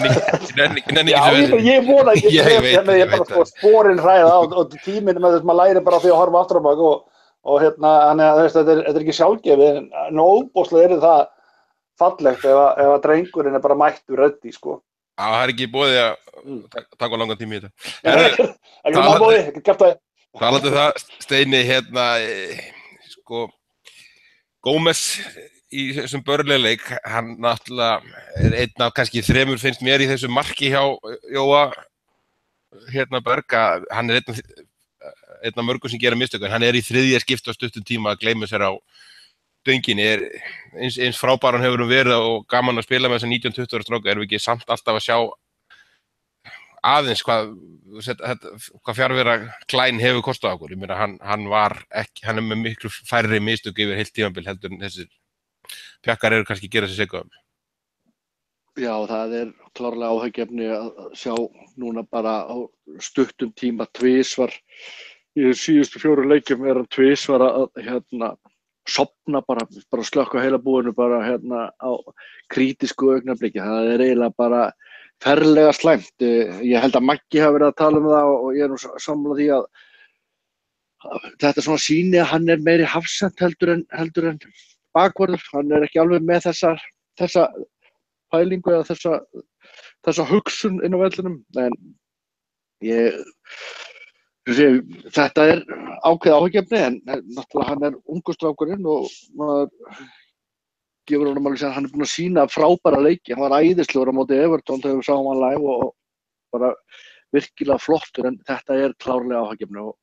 vona ekki ég bara sporin hræða og tíminn með þess að maður læri bara því að horfa aftur á bak og þetta er ekki sjálfgefið, en óbúslega er það fallegt ef að drengurinn er bara mættur reddi, sko. Já, það er ekki boðið að taka langan tími í þetta. Ekki boðið, ekki kæft það. Talandi það, Steini, sko, Gómez í þessum Burnley-leik, hann náttúrulega er einn af kannski 3 finnst mér í þessu marki hjá Jóa Berg, að hann er einn af mörgum sem gera mistök, en hann er í 3. skipti á stuttum tíma að gleyma sér á dönginni, eins frábær hann hefur verið og gaman að spila með þessa 19-20 ára stráka, erum við ekki samt alltaf að sjá aðeins hvað fjarvera Klein hefur kostað okkur. Ég meina, hann er með miklu færri mistök yfir heilt tímabil heldur en þessir pjakkar eru kannski að gera sér segja Já, það er klárlega áhyggjuefni að sjá núna bara á stuttum tíma tvisvar í síðustu 4 leikjum er hann tvisvar að sofna bara slökkva heila búinu bara á krítísku augnabliki. Það er eiginlega bara ferlega slæmt. Ég held að Maggi hafi verið að tala um það og ég er sammála því að þetta svona sýni að hann er meiri hafsent heldur en bakvörður. Hann er ekki alveg með þessa pælingu eða þessa hugsun inn á vellinum, en þetta er ákveðið áhyggjuefni, en náttúrulega hann er ungur strákurinn og maður gefur honum alveg að hann er búinn að sýna frábæra leiki. Hann var æðislegur á móti Everton þegar við sáum hann live og bara virkilega flottur, en þetta er klárlega áhyggjuefni og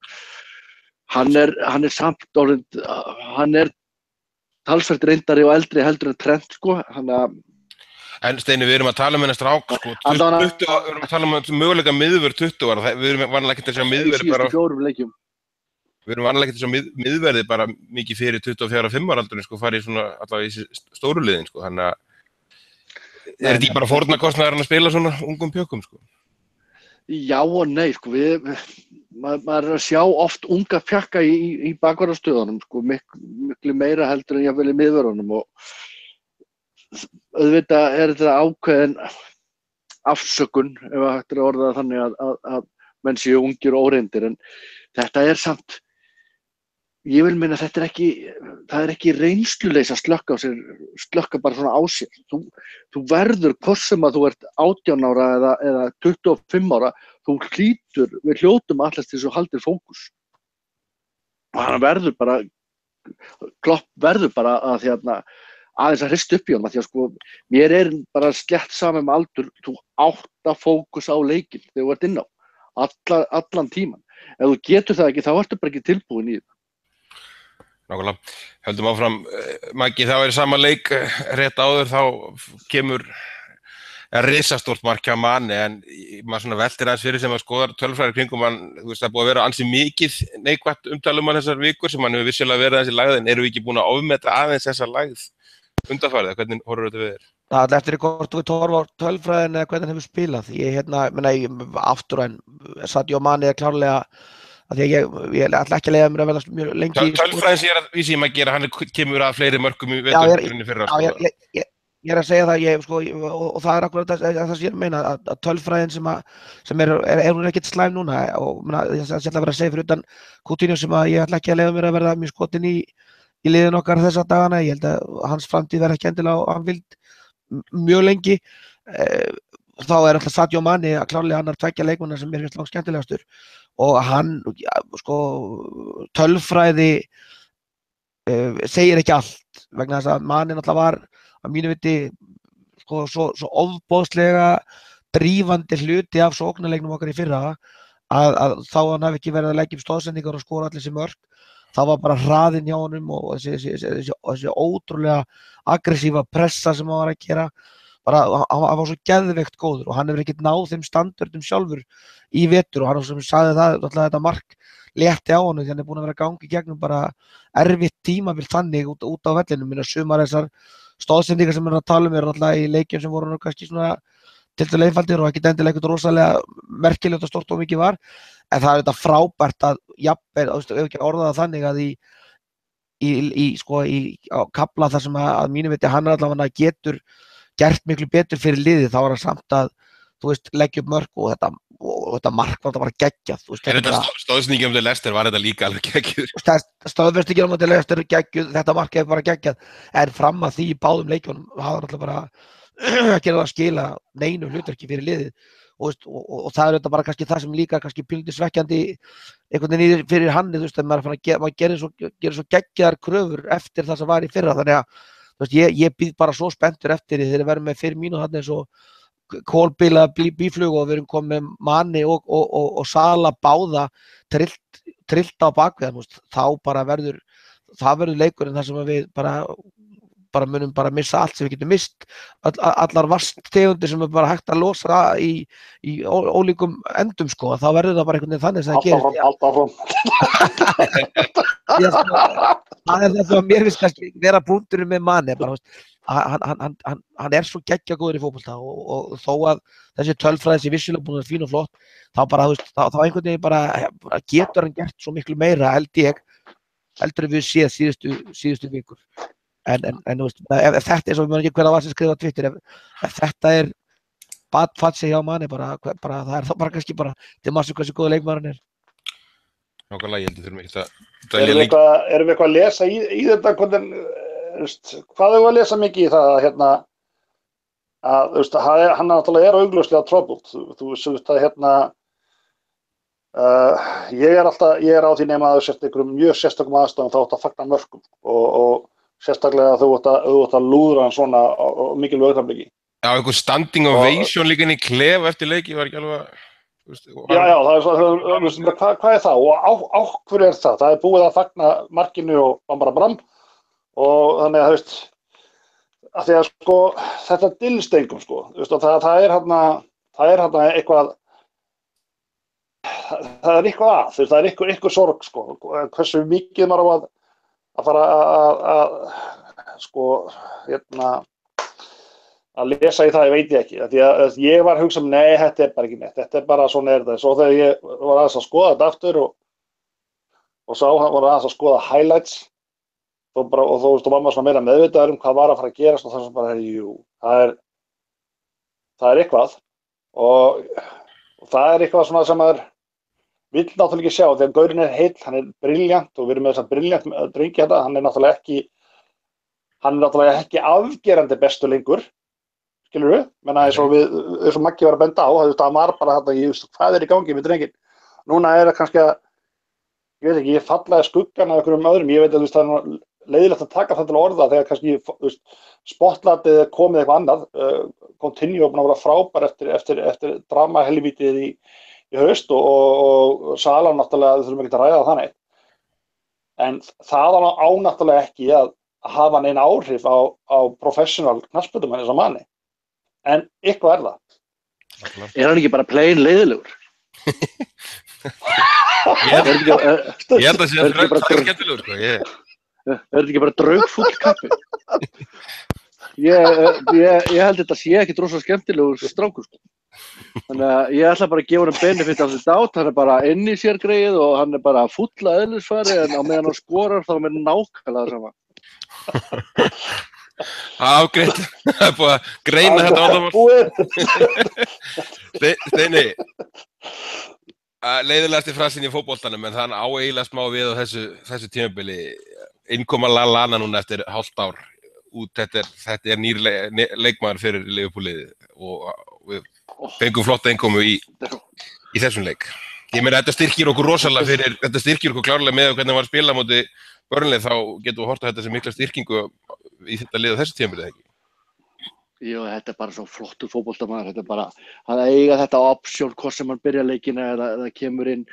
hann er samt orðinn, hann er talsvert reyndari og eldri heldur en Trent, sko. En Steini, við erum að tala um hennar strák, sko, 20, við erum að tala um möguleika miðvörð 20 ára, við erum vanlega ekki til að sjá miðverði bara... Við erum vanlega ekki til að sjá miðverði bara mikið fyrir 24-5 ára aldurinn, sko, farið svona allavega í stóru liðin, sko, þannig að... Er þetta bara fórnarkostnaður að spila svona ungum pjökkum, sko? Já og nei, sko, maður er að sjá oft unga pjakka í bakvarðarstöðunum, sko, miklu meira heldur en jafnvel í miðvörðunum og auðvitað er þetta ákveðin afsökun, ef hægt er að orða það þannig að menn séu ungir og óreyndir, en þetta er samt, ég vil meina þetta það er ekki reynsluleysi að slökka bara svona á sér. Þú verður, hvort sem að þú ert 18 ára eða 25 ára, við hljótum allast til þess að haldir fókus. Og hann verður bara, Klopp verður bara að aðeins að hrista upp í honum, því að sko, mér er bara slétt saman með aldur, þú átt að fókus á leikinn þegar þú ert inn á. allan tíman. Ef þú getur það ekki, þá ertu bara ekki tilbúin í það. Nákvæmlega. Höldum áfram, Maggi, það var í sama leik rétt áður, þá kemur risastórt mark hjá Mane, en maður svona veltir aðeins fyrir sem að skoðar tölfræði kringum hann, þú veist, það búið að vera ansi mikið neikvætt umtalum hann þessar vikur sem hann hefur vissulega verið aðeins í lagð, en eru við ekki búin að ofmeta aðeins þessa lagð undanfarið, hvernig horfur þetta við þér? Það eftir hvort þú horfur á tölfræðin eða hvernig hann hefur spilað. Ég aftur en Sadio Mane klárlega að því að ég ætla ekki að leiða mér að vera mjög lengi. Tölfræðin sem ég er að vísa í Maggi hann kemur að fleiri mörkum í veturinn fyrra. Ég er að segja það, og það er akkurat það sem ég meina, að tölfræðin sem er hún ekkert slæm núna, og ég ætla að vera að segja fyrir utan Coutinho sem að ég ætla ekki að leiða mér að verða mjög skotin í liðin okkar þessa dagana. Ég held að hans framtíð verði ekki endilega á anvild mjög lengi. Þá er alltaf Sadio Mane að klárlega hann tveggja leikmanna sem mér finnst langt skemmtilegastur, og hann, tölfræði segir ekki allt, vegna þess að Mane náttúrulega var að mínu viti svo ofboðslega drífandi hluti af sóknarleiknum okkar í fyrra að þá hann hafi ekki verið að leggja upp stoðsendingar og skora allir þessi mörk. Það var bara hraðinn hjá honum og þessi ótrúlega aggressíva pressa sem hann var að gera. Hann var svo geðveikt góður og hann hefur ekkert náð þeim standardum sjálfur í vetur, og hann sem sagði það, þetta mark létti á honum því hann er búinn að vera að ganga í gegnum bara erfitt tímabil þannig út á vellinum. Sumar þessar stoðsendingar sem hann er að tala er alltaf í leikjum sem voru kannski svona tiltölulega einfaldir og ekki endilega eitthvað rosalega merkilegt og stórt og mikið var, en það er þetta frábært að jafnvel, ef ekki orðað þannig að á kafla þar sem að mínu viti hann allavega getur gert miklu betur fyrir liðið, þá var hann samt að leggja upp mörk og þetta mark var þetta bara geggjað. Stóðsendingin um til Leicester var þetta líka alveg geggjuð. Stóðsendingin um til Leicester geggjuð, þetta mark hefur bara geggjað, en fram að því í báðum leikjunum hafði hann alltaf bara ekki að skila neinu hlutverki fyrir liðið, og það er þetta bara kannski það sem líka kannski pínlítið svekkjandi einhvern veginn fyrir hann, maður gerir svo geggjaðar kröfur eftir það sem var í fyrra, þannig að ég býð bara svo spenntur eftir því þegar við verðum með 5 mínútur þarna eins og kólbíla bíflug og við erum komið með Mane og Sala báða trillt á bakvið, þá bara verður leikurinn þar sem við bara munum bara missa allt sem við getum mist, allar vasttegundir sem er bara hægt að losa í ólíkum endum, þá verður það bara einhvern veginn þannig sem það gerist. Allt áfram. Það er það sem mér finnst kannski vera punkturinn með Mane, hann er svo geggjagóður í fótbolta, og þó að þessi tölfræði sé vissulega búin að vera fín og flott, þá einhvern veginn bara getur hann gert svo miklu meira heldur en við séð síðustu vikur. En ef þetta er svo, við mögum ekki hver að var sem skrifa á Twitter, ef þetta er badfatsi hjá Mane, það er þá bara kannski bara til maður sem hversu góða leikmaðurinn er. Nákvæmlega, ég heldur þurfum ekki að Erum við eitthvað að lesa í þetta, hvað erum við að lesa mikið í það að hann náttúrulega augljóslega troubled, þú veist að ég er á því nema að þú sért einhverjum mjög sérstökum aðstæðum þá átt að fagna mörkum og sérstaklega að þú átt að lúðra hann svona á mikilvæg augnablik. Já, einhver standing ovation líka inn í klef eftir leiki var ekki alveg. Já, það er svo, hvað er það og á hverju er það? Það er búið að fagna markinu og bara bram, og þannig að að því að þetta dylst engum, það er hérna eitthvað, það er eitthvað sorg, hversu mikið maður á að fara að lesa í það, ég veit ekki, því að ég var að hugsa nei, þetta er bara ekki neitt, þetta er bara svona er þetta, svo þegar ég var aðeins að skoða þetta aftur og sá hann var aðeins að skoða highlights og þú var maður svona meira meðvitaður hvað var að fara að gerast, og það sem bara jú, það er eitthvað og það er eitthvað svona sem maður vill náttúrulega ekki sjá, þegar gaurinn er heill, hann er brilljant og við erum með þess að brilljant drengi þetta, hann er náttúrulega ekki afgerandi bestu lengur, skilur við, menna eins og Maggi var að benda á, það var bara þetta, hvað er í gangi með drenginn? Núna er það kannski að, ég veit ekki, ég fallaði skuggan af einhverjum öðrum, ég veit að það er leiðilegt að taka það til orða þegar kannski spotlightið komið eitthvað annað, Coutinho búinn að vera frábær eftir dramahelvítið haust og Sala náttúrulega, þurfum ekki að ræða þannig. En það á náttúrulega ekki að hafa neina áhrif á professional knattspyrnumenn eins og Manni. En eitthvað það. Hann ekki bara plain leiðilegur? Ég held að sé að það er skemmtilegur, sko. Þetta ekki bara draugfúll kappi? Ég held þetta sé ekki drosa skemmtilegur strákur, sko. Þannig að ég ætla bara að gefa hann benefit af þetta át, hann bara inn í sér greið og hann bara fulla eðlisfari en á meðan hann skorar þá með nákvæmlega sama. Afgreitt, það er búið að greina þetta vandamál. Steini, leiðilegasti frasin í fótboltanum, en það á eiginlega smá við á þessu tímabili. Innkoma Lallana núna eftir hálft ár út, þetta er nýr leikmaður fyrir Liverpool-liðið og við fengum flotta innkomu í þessum leik. Ég meina, þetta styrkir okkur rosalega þetta styrkir okkur klárlega með hvernig hann var að spila á móti Burnley, þá getum við horft á þetta sem mikla styrkingu í þetta lið á þessu tímabilið, ekki? Jú, þetta er bara svo flottur fótboltamaður, þetta er bara að eiga þetta option hvort sem hann byrja leikina eða kemur inn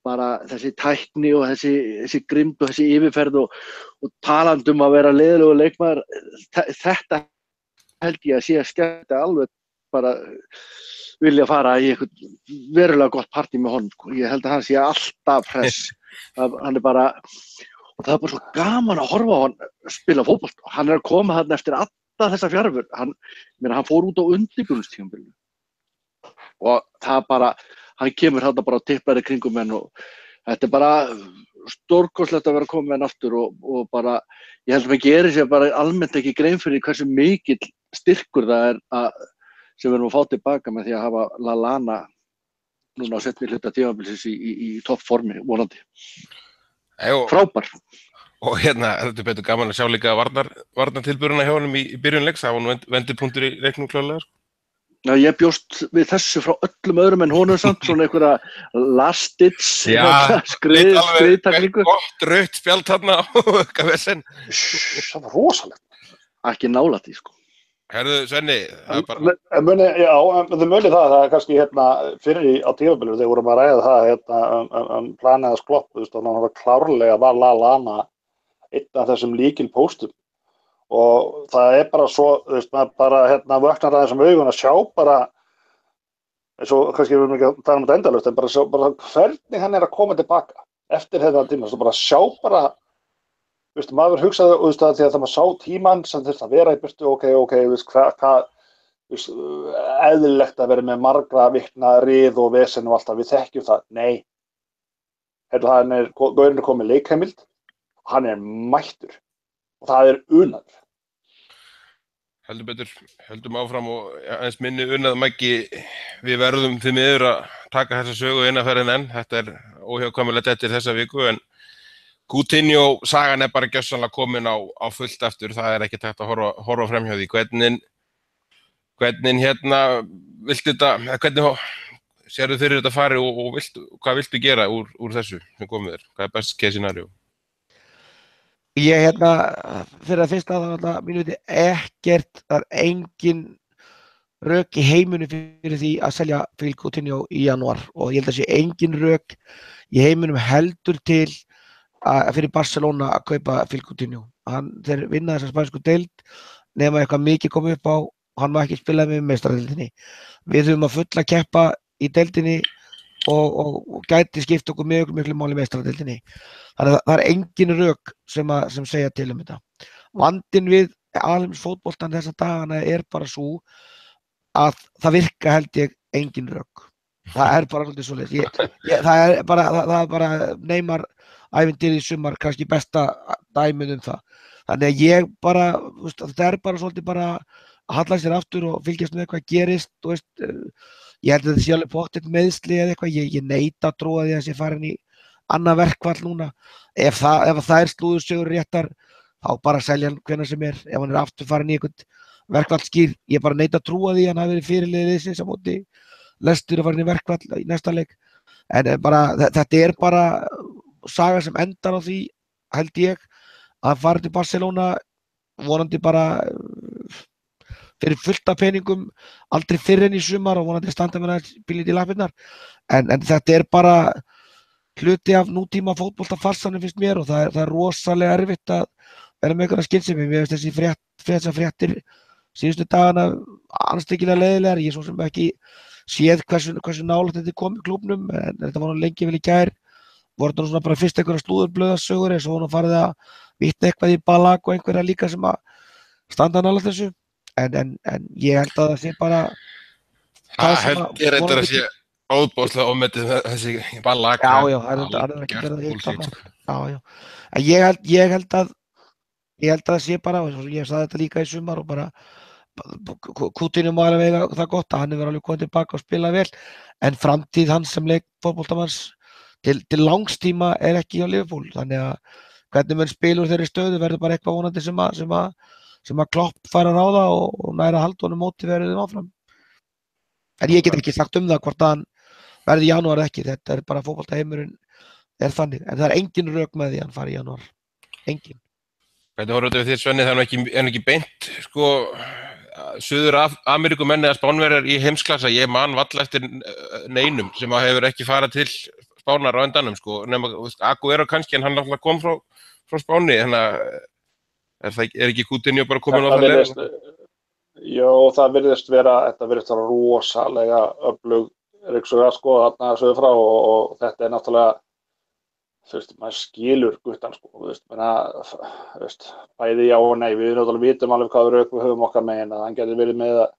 bara þessi tækni og þessi grimmd og þessi yfirferð og talandum að vera leiðilegur leikmaður, þetta held ég að sé að skemmta alveg bara vilja fara í eitthvað verulega gott partí með honum, sko. Ég held að hann sé alltaf hress. Hann er bara, og það er bara svo gaman að horfa á hann spila fótbolt. Hann er að koma þarna eftir alla þessa fjárfur. Hann fór út á undirbúningstímabilinu. Og það bara, hann kemur þarna bara á tippari kringum menn og þetta er bara stórkostlegt að vera að koma með hann aftur og bara, ég held að maður gerir sér bara almennt ekki grein fyrir hversu mikill styrkur það er sem við erum að fá tilbaka með því að hafa Lallana núna á seinni hluta tímabilsins í toppformi, vonandi. Frábær. Og þetta er betur gaman að sjá líka varnartilburina hjá honum í byrjun leiks, það var nú vendipunktur í leiknum klárlega. Já, ég bjóst við þessu frá öllum öðrum en honum samt, svona einhverja last-ditch skriðtaklingu. Gott rautt spjald þarna og eitthvað vesen. Það var rosalegt. Ekki nálægt í, sko. Herðu, Svenni, það er bara... Þau muni það er kannski fyrir á tímabilinu þegar vorum að ræða það planaðas klopp, þannig að það klárlega var Lallana einn af þessum lykilpóstum og það er bara svo, maður bara vöknar að þessum augun að sjá bara eins og kannski við erum ekki að tala um þetta endalaust, en bara hvernig hann er að koma tilbaka eftir þetta tíma, bara sjá bara maður hugsaði að því að það maður sá tímann sem þurfti að vera í burtu, hvað eðlilegt að vera með margra vikna rið og vesen og allt það, við þekkjum það, nei. Gaurinn er komið leikheimild og hann er mættur og það er unaður. Heldur betur, höldum áfram og aðeins minni unað Maggi, við verðum því miður að taka þessa sögu innanferðin enn, þetta er óhjákvæmilegt eftir þessa viku, en Coutinho sagan er bara gjörsamlega komin á fullt aftur, það er ekki tægt að horfa fram hjá því. Hvernig viltu þetta, hvernig sérðu fyrir þetta fari og hvað viltu gera úr þessu sem komið þér? Hvað er best case scenario? Ég fyrir að fyrsta það mínu viti ekkert, það er engin rök í heiminum fyrir því að selja Phil Coutinho í janúar og ég held að sé engin rök í heiminum heldur til fyrir Barcelona að kaupa Phil Coutinho. Þeir vinna þessa spænsku deild nema eitthvað mikið komið upp á og hann má ekki spila með meistaradeildinni. Við þurfum að fulla keppa í deildinni og gæti skipt okkur miklu máli í meistaradeildinni. Þannig að það er engin rök sem segja til þetta. Vandinn við alheimsfótboltan þessa dagana er bara svo að það virka held ég engin rök. Það er bara svolítið svoleiðis. Það er bara Neymar ævintýrið í sumar kannski besta dæmið það. Þannig að ég bara, það er bara svolítið bara að halla sér aftur og fylgjast með hvað gerist. Ég held að þetta sé alveg pottet meiðsli eða eitthvað. Ég neita að trúa því að sé farin í annað verkfall núna. Ef það er slúðursögur réttar, þá bara selja hann hvenær sem er. Ef hann er aftur farin í eitthvað verkfallsskýr, ég bara neita að trúa því að hann hafi verið fyrirliði liðsins á móti Leicester að farin í verkfall í næsta leik. En þetta er bara saga sem endar á því, held ég, að fara til Barcelona vonandi bara fyrir fullt af peningum aldrei fyrr en í sumar og vonandi standa með það bílið í lappirnar en þetta bara hluti af nútíma fótboltafarsanum finnst mér og það er rosalega erfitt að vera með einhverja skynsemi. Mér finnst þessi fréttir síðustu dagana anstíkilega leiðilegar. Ég svo sem ekki séð hversu nálægt þetta kom í klúbnum en þetta var nú lengi vel í gær. Voru þetta svona bara fyrst einhverja slúðurblöðasögur eins og hún farið að vitna eitthvað í Balag og einhverja líka sem að standa nálægt þessu. En ég held að það sé bara ég reyndar að sé óbúslega ómetið þessi Balag. Já, það er ekki verið að hitta það. Já. Ég held að það sé bara, og ég sagði þetta líka í sumar og bara Coutinho má alveg eiga það gott að hann hefur alveg komið tilbaka og spilað vel en framtíð hans sem fótboltamanns til langstíma ekki hjá Liverpool þannig að hvernig menn spila úr þeirri stöðu verður bara eitthvað vonandi sem að Klopp fær að ráða og næra halda honum mótiverið áfram en ég get ekki sagt það hvort að hann verði í janúar ekki þetta bara fótboltaheimurinn þannig en það engin rök með því að hann fari í janúar engin. Hvernig horfðu þetta við þér Svenni, það er ekki beint Suður Ameríkumenn eða Spánverjar í heimsklassa, ég man varla eftir neinum sem hefur ekki farið til Spánar á endanum nema Agüero kannski en hann náttúrulega kom frá Spáni þannig að er ekki Coutinho bara komin á það leið? Jó, það virðist vera rosalega öflug ryksuga þarna söður frá og þetta náttúrulega maður skilur guttan bæði já og nei, við náttúrulega vitum alveg hvað rauk við höfum okkar megin að hann getur verið með að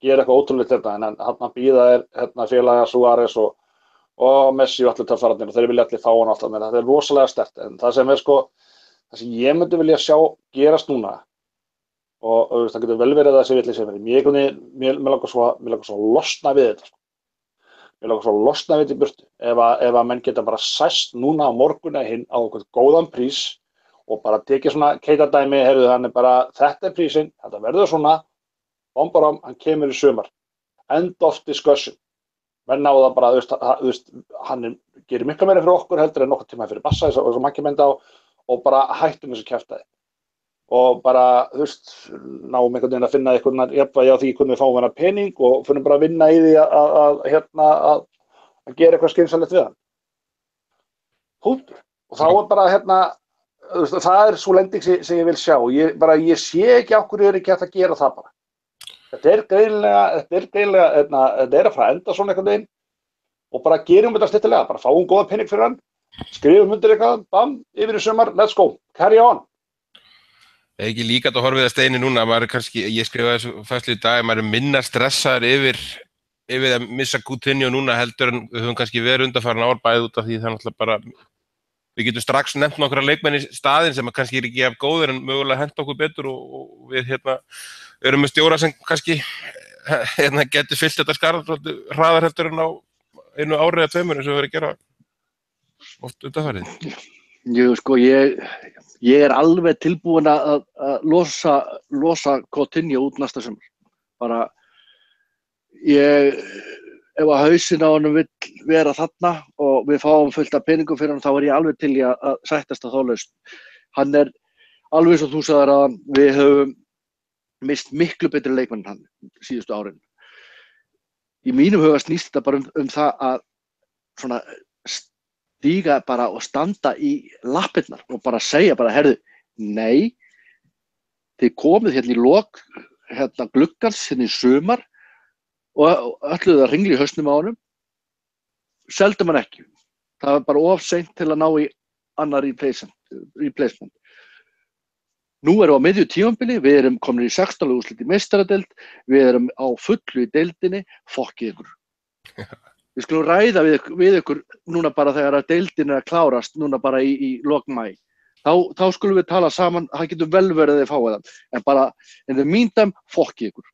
gera eitthvað ótrúlegt þetta en hann býða félaga Suárez og Messi og allir töffararnir og þeir vilja allir fá hann alltaf með þetta rosalega sterkt en það sem það sem ég myndi vilja sjá gerast núna og það getur vel verið að það sé villi sem mér langar svo að losna við þetta Mér langar svo að losna við þetta í burtu ef að menn geta bara sæst núna á morgun eða hinn á einhvern góðan prís og bara tekið svona keitadæmi, hann bara, þetta prísinn, þetta verður svona, bombaram, hann kemur í sumar. End of discussion. Menn á það bara, hann gerir miklu meira fyrir okkur heldur en nokkuð tíma fyrir Bassa og svo mannkið menn á og bara hættum þessu kjaftaði. Og bara, náum einhvern veginn að finna einhvern jafnvægi á því hvernig við fáum hana pening og finnum bara að vinna í því að gera eitthvað skynsamlegt við hann. Punktur. Og þá bara það svo lending sem ég vil sjá. Ég sé ekki á hverju ekki hægt að gera það bara. Þetta er greinilega, þetta að fara að enda svona einhvern veginn og bara gerum þetta stittilega, bara fáum góða pening fyrir hann, skrifum undir eitthvað, bam, yfir í sumar, let's go, carry on. Er ekki líka að horfa við að Steini núna, ég skrifaði þessu færslu í dag, maður minna stressaður yfir að missa Coutinho núna heldur en við höfum kannski verið undanfarin ár bæði út af því það er náttúrulega bara, við getum strax nefnt nokkra leikmenn í staðinn sem kannski ekki af góðir en mögulega henta okkur betur og við erum með stjóra sem kannski getur fyllt þetta skarð hraðar heldur en á einu ári eða tveimur eins og við verðum að gera oft undanfarið. Ég er alveg tilbúin að losa Coutinho út næsta sumar. Bara, ef að hausinn á honum vill vera þarna og við fáum fullt af peningum fyrir hann, þá er ég alveg til í að sættast að þá lausn. Hann er alveg svo þú sagðir að við höfum mist miklu betri leikmenn hann síðustu árin. Í mínum huga snýst þetta bara það að svona stíga bara og standa í lappirnar og bara segja bara, herðu, nei, þið komið hérna í lok, gluggans, hérna í sumar og ætluðu að ringla í hausnum á honum, seldum hann ekki. Það var bara of seint til að ná í annar replacement. Nú erum við á miðju tímabili, við erum komin í 16. úrslit í meistaradeild, við erum á fullu í deildinni, fokkið ykkur. Við skulum ræða við ykkur núna bara þegar að deildin er að klárast, núna bara í lok maí. Þá skulum við tala saman, það getur vel verið að þið fáið það. En bara, in the meantime, fokkið ykkur.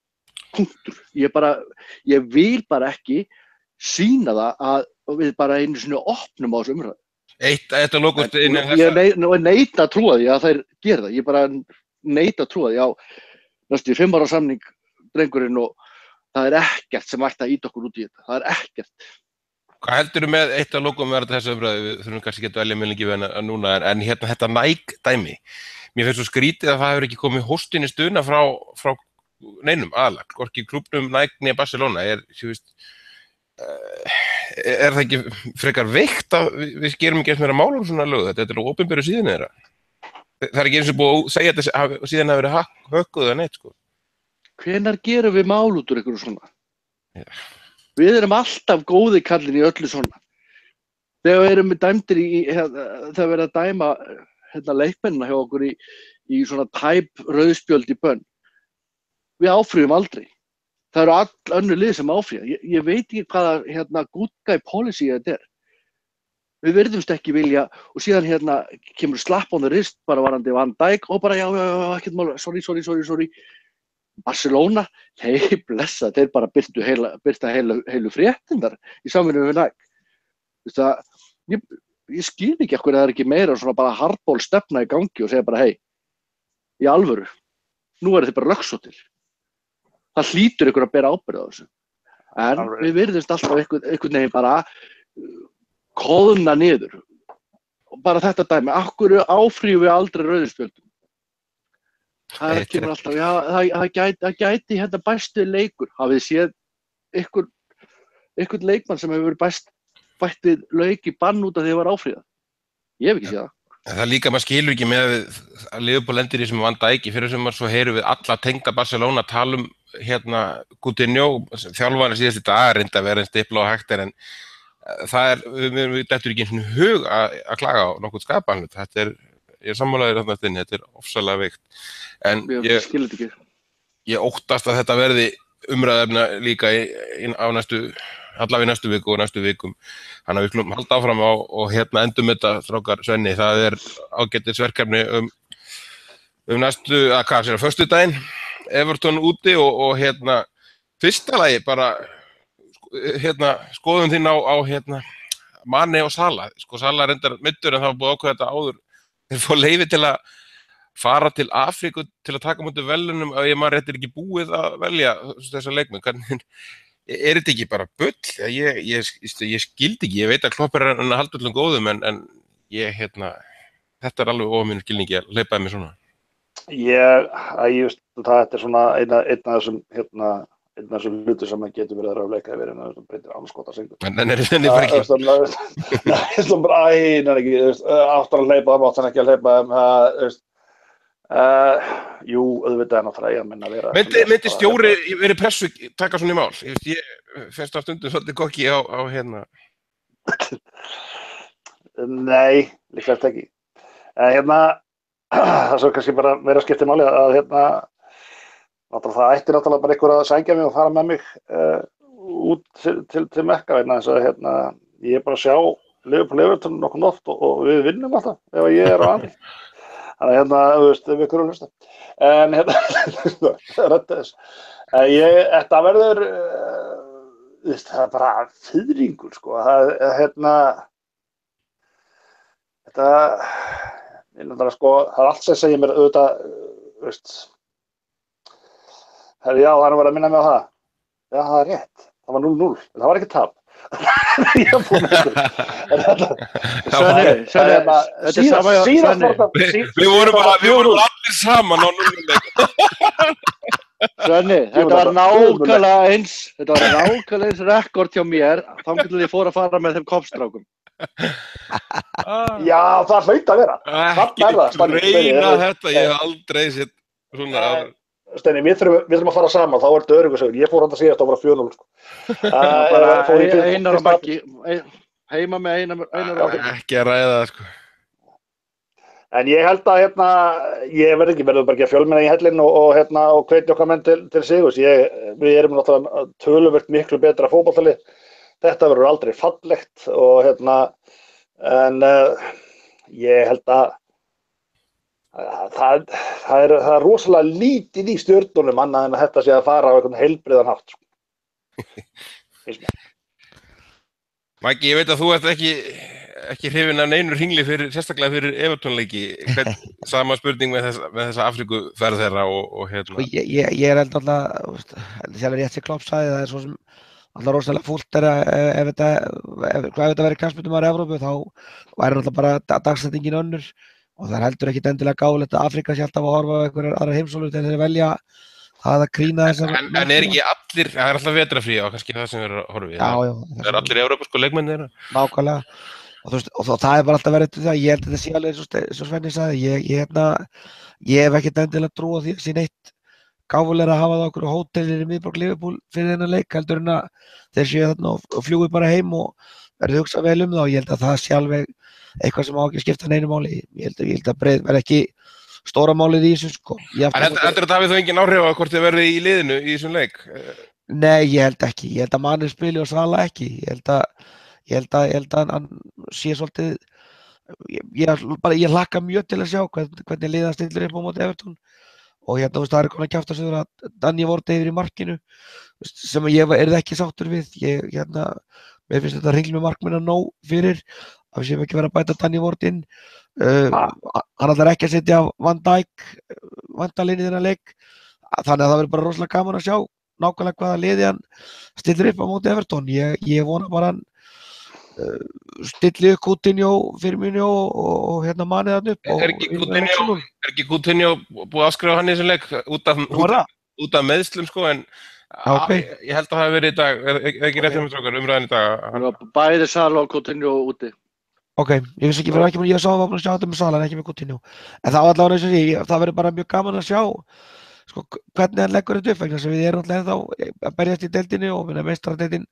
Punktur. Ég vil bara ekki sýna það að við bara einu sinni opnum á þessu umræðu. Eitt að lokast inn í þessa. Ég neita að trúa því að þær gera það. Ég bara neita að trúa því á næstu 5 ára samning drengurinn og það er ekkert sem ætti að ýta okkur út í þetta. Það er ekkert. Hvað heldurðu með eitt að lokum verða þessu umræðu? Við þurfum kannski ekki að velja mjög lengi við hana núna en hérna þetta Nike dæmi. Mér finnst svo skrítið að það hefur ekki komið hóstinni stuna frá neinum aðalega, hvorki klúbbnum Nike Barcelona, er það ekki frekar veikt að við gerum ekki eins meira mál svona lög, þetta er opinberu síðan þeirra. Það er ekki eins og búið að segja þetta síðan að vera hökkuð eða neitt, sko. Hvenær gerum við mál út úr einhverju svona? Já. Við erum alltaf góði kallin í öllu svona. Þegar við erum dæmdir þegar við erum að dæma leikmennina hjá okkur í svona tæp rauðspjöld í bönn. Við áfrýjum aldrei. Það eru all önnur lið sem áfrýja. Ég veit ekki hvaða good guy policy þetta er. Við virðumst ekki vilja og síðan kemur slapp on the wrist bara varandi Van Dijk og bara já, ekkert mál, sorry. Barcelona, hei blessa, þeir bara birta heilu fréttindar í samvinnu við Nike. Ég skil ekki af hverju það er ekki meira svona bara hardball stefna í gangi og segja bara hei, í alvöru, nú eru þið bara lögsóttir. Það hlýtur ykkur að bera ábyrgð á þessu. En við virðumst alltaf einhvern veginn bara koðna niður. Og bara þetta dæmi, af hverju áfrýjum við aldrei rauðspjöldum? Það kemur alltaf, já, það gæti bæstu leikur. Hafið þið séð einhvern leikmann sem hefur verið bætt við lauk í bann út af því að það var áfrýjað? Ég hef ekki séð það. Það líka, maður skilur ekki með að Liverpool lendir í sem Van Dijk fyrir sem svo heyrum við alla tengda Barcelona tala Coutinho, þjálfarinn síðasti dag reynda að vera einn stipla og hægt en það við dettur ekki eins og hug að klaga á nokkuð skapaðanlut. Þetta ég sammálaður þetta ofsalega veikt. En ég óttast að þetta verði umræðefna líka allavega í næstu viku og næstu vikum. Þannig að við skulum halda áfram og endum þetta, strákar Svenni. Það er ágætisverkefni næstu, föstudaginn, Everton úti og fyrsta lagi bara skoðum þín á Mane og Salah. Salah reyndar middur en það var búið ákveða þetta áður. Þeir fá leyfi til að fara til Afríku til að taka mútið velunum og maður réttir ekki búið að velja þessa leikmenn. Er þetta ekki bara bull? Ég skildi ekki, ég veit að Klopp er að halda öllum góðum en þetta er alveg ofan mínu skilningi að hleypaði mig svona. Það er svona einn af þessum hlutur sem getur verið að leika yfir en það breytir anskota syngur. En er þetta bara ekki? Nei, áttan að hleypa áttan ekki að hleypa jú, auðvitað náttúrulega ég að minna að vera. Myndi stjóri verið pressu taka svona í mál? Ég fyrst á stundum svolítið kokki á Nei, líklegast ekki. Það svo kannski bara verið að skipta máli að það ætti náttúrulega bara einhver að sækja mig og fara með mig út til Mekka vegna þess að ég er bara að sjá Liverpool Everton nokkuð oft og við vinnum alltaf ef ég er á annan. Þannig þú veist, við ykkur að hlusta. En rætta þess. Þetta verður, það er bara fiðringur, sko. Það er allt sem segir mér auðvitað, veist. Já, það er verið að minna mig á það. Já, það er rétt. Það var 0-0, en það var ekki tap. Ég hef búin með Við vorum allir saman á 0-0. Svenni, þetta var nákvæmlega eins rekord hjá mér þangað til ég fór að fara með þeim kopstrákum. Já, það hlaut að vera. Ekki reyna þetta, ég hef aldrei sett svona Steini, við þurfum að fara saman, þá er þetta öryggisögur. Ég fór hann að síðast á bara 4-0. Einar og Maggi, heima með Einar og Maggi. Ekki að ræða það, sko. En ég held að ég verður bara ekki að fjölmenna í hellinn og hvetja okkar menn til sigurs. Við erum náttúrulega töluvert miklu betra fótboltalið. Þetta verður aldrei fallegt og en ég held að það er rosalega lítið í stjörnunum annað en að þetta sé að fara á einhvern heilbrigðan hátt. Maggi, ég veit að þú ert ekki hrifinn af neinu hringli sérstaklega fyrir Everton-leiki. Sama spurning með þessa Afríkuferð þeirra og Ég er held alltaf, það er rétt sem Klopp sagði, það er svo sem alltaf rosalega fúlt ef þetta verið knattspyrnumaður í Evrópu þá væri alltaf bara dagsetningin önnur. Og það er heldur ekkit endilega gáfulegt að Afríka sé alltaf að horfa á einhverjar aðrar heimsálfur til þeir velja það að krýna þessar En ekki allir, það alltaf vetrafrí á kannski það sem við erum að horfa í. Já. Það allir evrópsku leikmenn þeirra. Nákvæmlega. Og það bara alltaf verið til það. Ég held að þetta sé alveg eins og Svenni sagði. Ég hef ekkert endilega trú á því að sé neitt gáfulegra að hafa það okkur á hótelir í miðborg Liverpool fyrir þennan leik heldur en að þeir séu þarna og fljúi bara heim og verði hugsað vel það og ég held að það sé alveg eitthvað sem á ekki að skipta neinu máli. Ég held að breið verði ekki stóra málið í þessum sko. En heldur þetta hafið þó engin áhrif á hvort þið verði í liðinu í þessum leik? Nei, ég held ekki. Ég held að Mane spili og Salah ekki. Ég held að hann sé svolítið ég hlakka mjög til að sjá hvernig liðan stillir upp á móti Everton og það er komin að kjafta sig að Danny Ward yfir í markinu sem ég ekki sáttur við. Mér finnst þetta hringl með markmenn nóg fyrir að við séum ekki verið að bæta Danny Ward inn. Hann ætlar ekki að setja Van Dijk vandalinni í þennan leik þannig að það verður bara rosalega gaman að sjá nákvæmlega hvaða liði hann stillir upp á móti Everton. Ég vona bara hann stilli upp Coutinho, Firmino og Mane þarna upp. Er ekki Coutinho búið að afskrifa hann í þessum leik út af meiðslum sko en ég held að það hafi verið í dag, ekki rétt umræðin í dag. Hann var bæði Salah og Coutinho úti. Ok, ég vissi ekki fyrir ég sá að var búin að sjá þetta með Salah en ekki með Coutinho. En það var allavega eins og því, það verður bara mjög gaman að sjá sko, hvernig hann leggur þetta upp vegna sem við erum alltaf ennþá að berjast í deildinni og meistaradeildin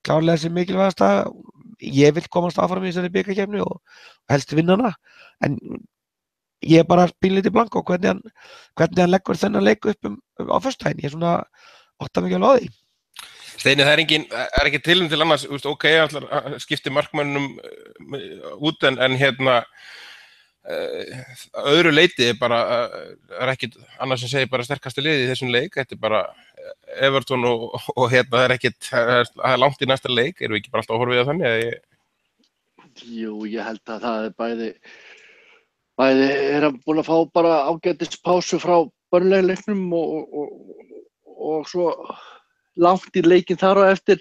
klárlega sem mikilvægasta. Ég vil komast áfram í þessari bikarkeppni og helst vinna hana en ég er bara pínlítið blanko hvernig hann leggur þennan leik upp á föstudaginn. Ég er átta mikið alveg á því. Steini, það er ekki tilum til annars, ok, skipti markmönnum út en öðru leiti bara, er ekki annars sem segir bara sterkasti liði í þessum leik, þetta er bara Everton og það er ekkit, það er langt í næsta leik, erum við ekki bara alltaf að horfa við það þannig? Jú, ég held að það er bæði er hann búin að fá bara ágætis pásu frá börnleiknum og svo langt í leikinn þar og eftir.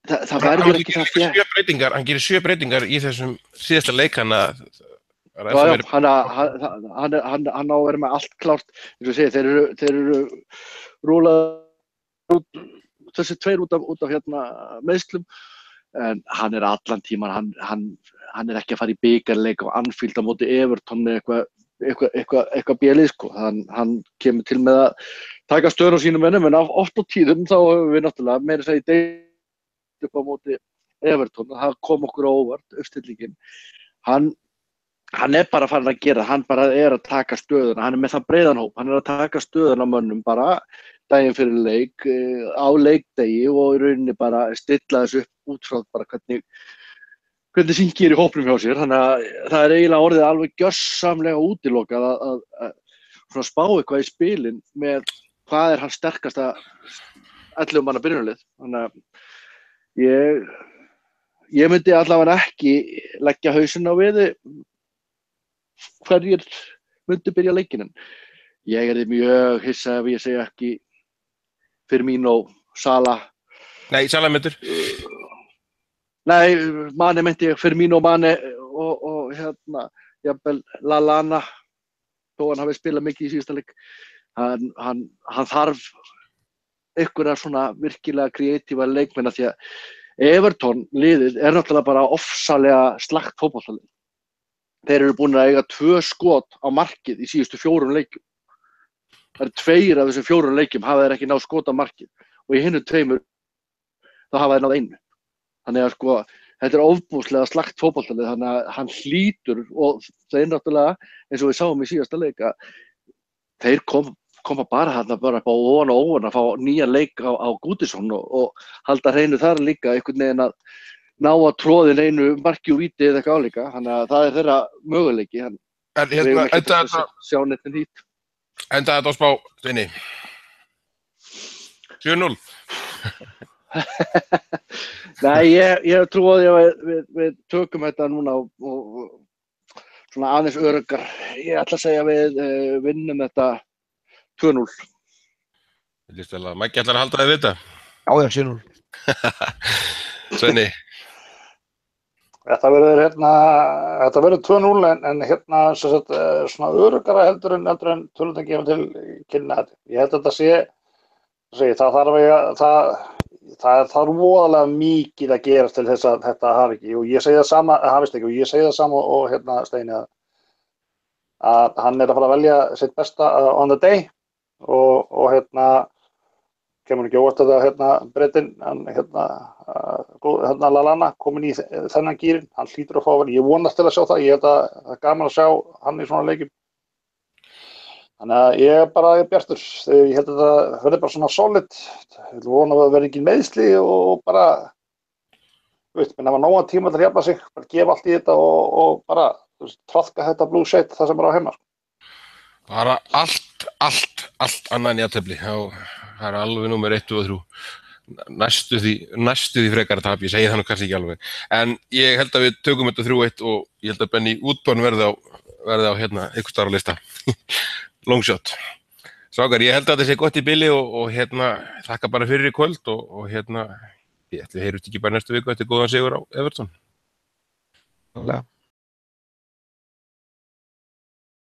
Það verður ekki það fjær. Hann gerir 7 breytingar í þessum síðasta leik hann að hann á að vera með allt klárt. Eins og ég segi, þeir eru rúlaðir út, þessi 2 út af meiðslum en hann er allan tíman, hann er ekki að fara í bikarleik á Anfield á móti Everton með eitthvað bélið sko. Hann kemur til með að taka stöðun á sínum mönnum en oft á tíðum þá höfum við náttúrulega meira að segja deilt upp á móti Everton. Það kom okkur á óvart, uppstillingin. Hann er bara farin að gera, hann bara er að taka stöðuna, hann er með það breiðan hóp, hann er að taka stöðuna mönnum bara daginn fyrir leik, á leikdegi og í rauninni bara stilla þessu upp út frá bara hvernig syngir í hópnum hjá sér. Þannig að það er eiginlega orðið alveg gjörsamlega útilokað að spá eitthvað í spilin með hvað er hans sterkasta 11 manna byrjunarlið. Þannig að ég myndi allavega ekki leggja hausinn á við hverjir myndi byrja leikinn. Ég er mjög hissa ef ég segja ekki Firmino, Salah. Nei, Salah myndir. Nei, Mane meinti ég, Firmino, Mane og jafnvel Lallana, þó hann hafi spilað mikið í síðasta leik. Hann þarf einhverja svona virkilega kreatíva leikmenn því að Everton liðið er náttúrulega bara ofsalega slakt fótboltalið. Þeir eru búin að eiga 2 skot á markið í síðustu 4 leikjum. Það eru 2 af þessum 4 leikjum hafa þeir ekki náð skot á markið og í hinum 2 þá hafa þeir náð 1. Þannig að sko, þetta er ofboðslega slakt fótboltalið, þannig að hann hlýtur og það er náttúrulega eins og við sáum í síðasta leik að þeir koma bara bara upp á ofan og ofan að fá nýjan leik á Goodison og halda hreinu þar líka einhvern veginn að ná að tróðin einu marki úr víti eða eitthvað álíka, þannig að það er þeirra möguleiki. Sjá nettin hít. Enda þetta á spá, Steini. 7-0. Nei, ég trúi að við tökum þetta núna og svona aðeins öruggar. Ég ætla að segja að við vinnum þetta 2-0. Maggi ætlar að halda þig við þetta? Já, 7-0. Svenni? Þetta verður 2-0 en hérna svona öruggara heldur en tölvöldin gefur til kynna þetta. Ég held að þetta sé, það þarf voðalega mikið að gerast til þess að þetta hafi ekki og ég segi það sama, hafist ekki og ég segi það sama og hérna Steini að hann að fara að velja sitt besta on the day og hérna kemur ekki óvart að Bretinn Lallana komin í þennan gírinn, hann hlýtur að fá að vera, ég vonast til að sjá það, ég held að það er gaman að sjá hann í svona leikjum. Þannig að ég er bara bjartur, ég held að það verði bara svona solid, ég vona að það verði ekki meiðsli og bara, menn að nóga tíma til að jafna sig, bara gefa allt í þetta og bara traðka þetta blue shade það sem er á heima. Bara allt annað en jafntefli, það er alveg númer 1 og 3. Næstu því frekar tap, ég segi það nú kannski ekki alveg. En ég held að við tökum þetta 3-1 og ég held að Benny Woodburn verði á einhvers staðar á lista. Long shot. Strákar, ég held að þetta sé gott í bili og þakka bara fyrir í kvöld og ég ætli heyrust ekki bara næstu viku eftir góðan sigur á Everton.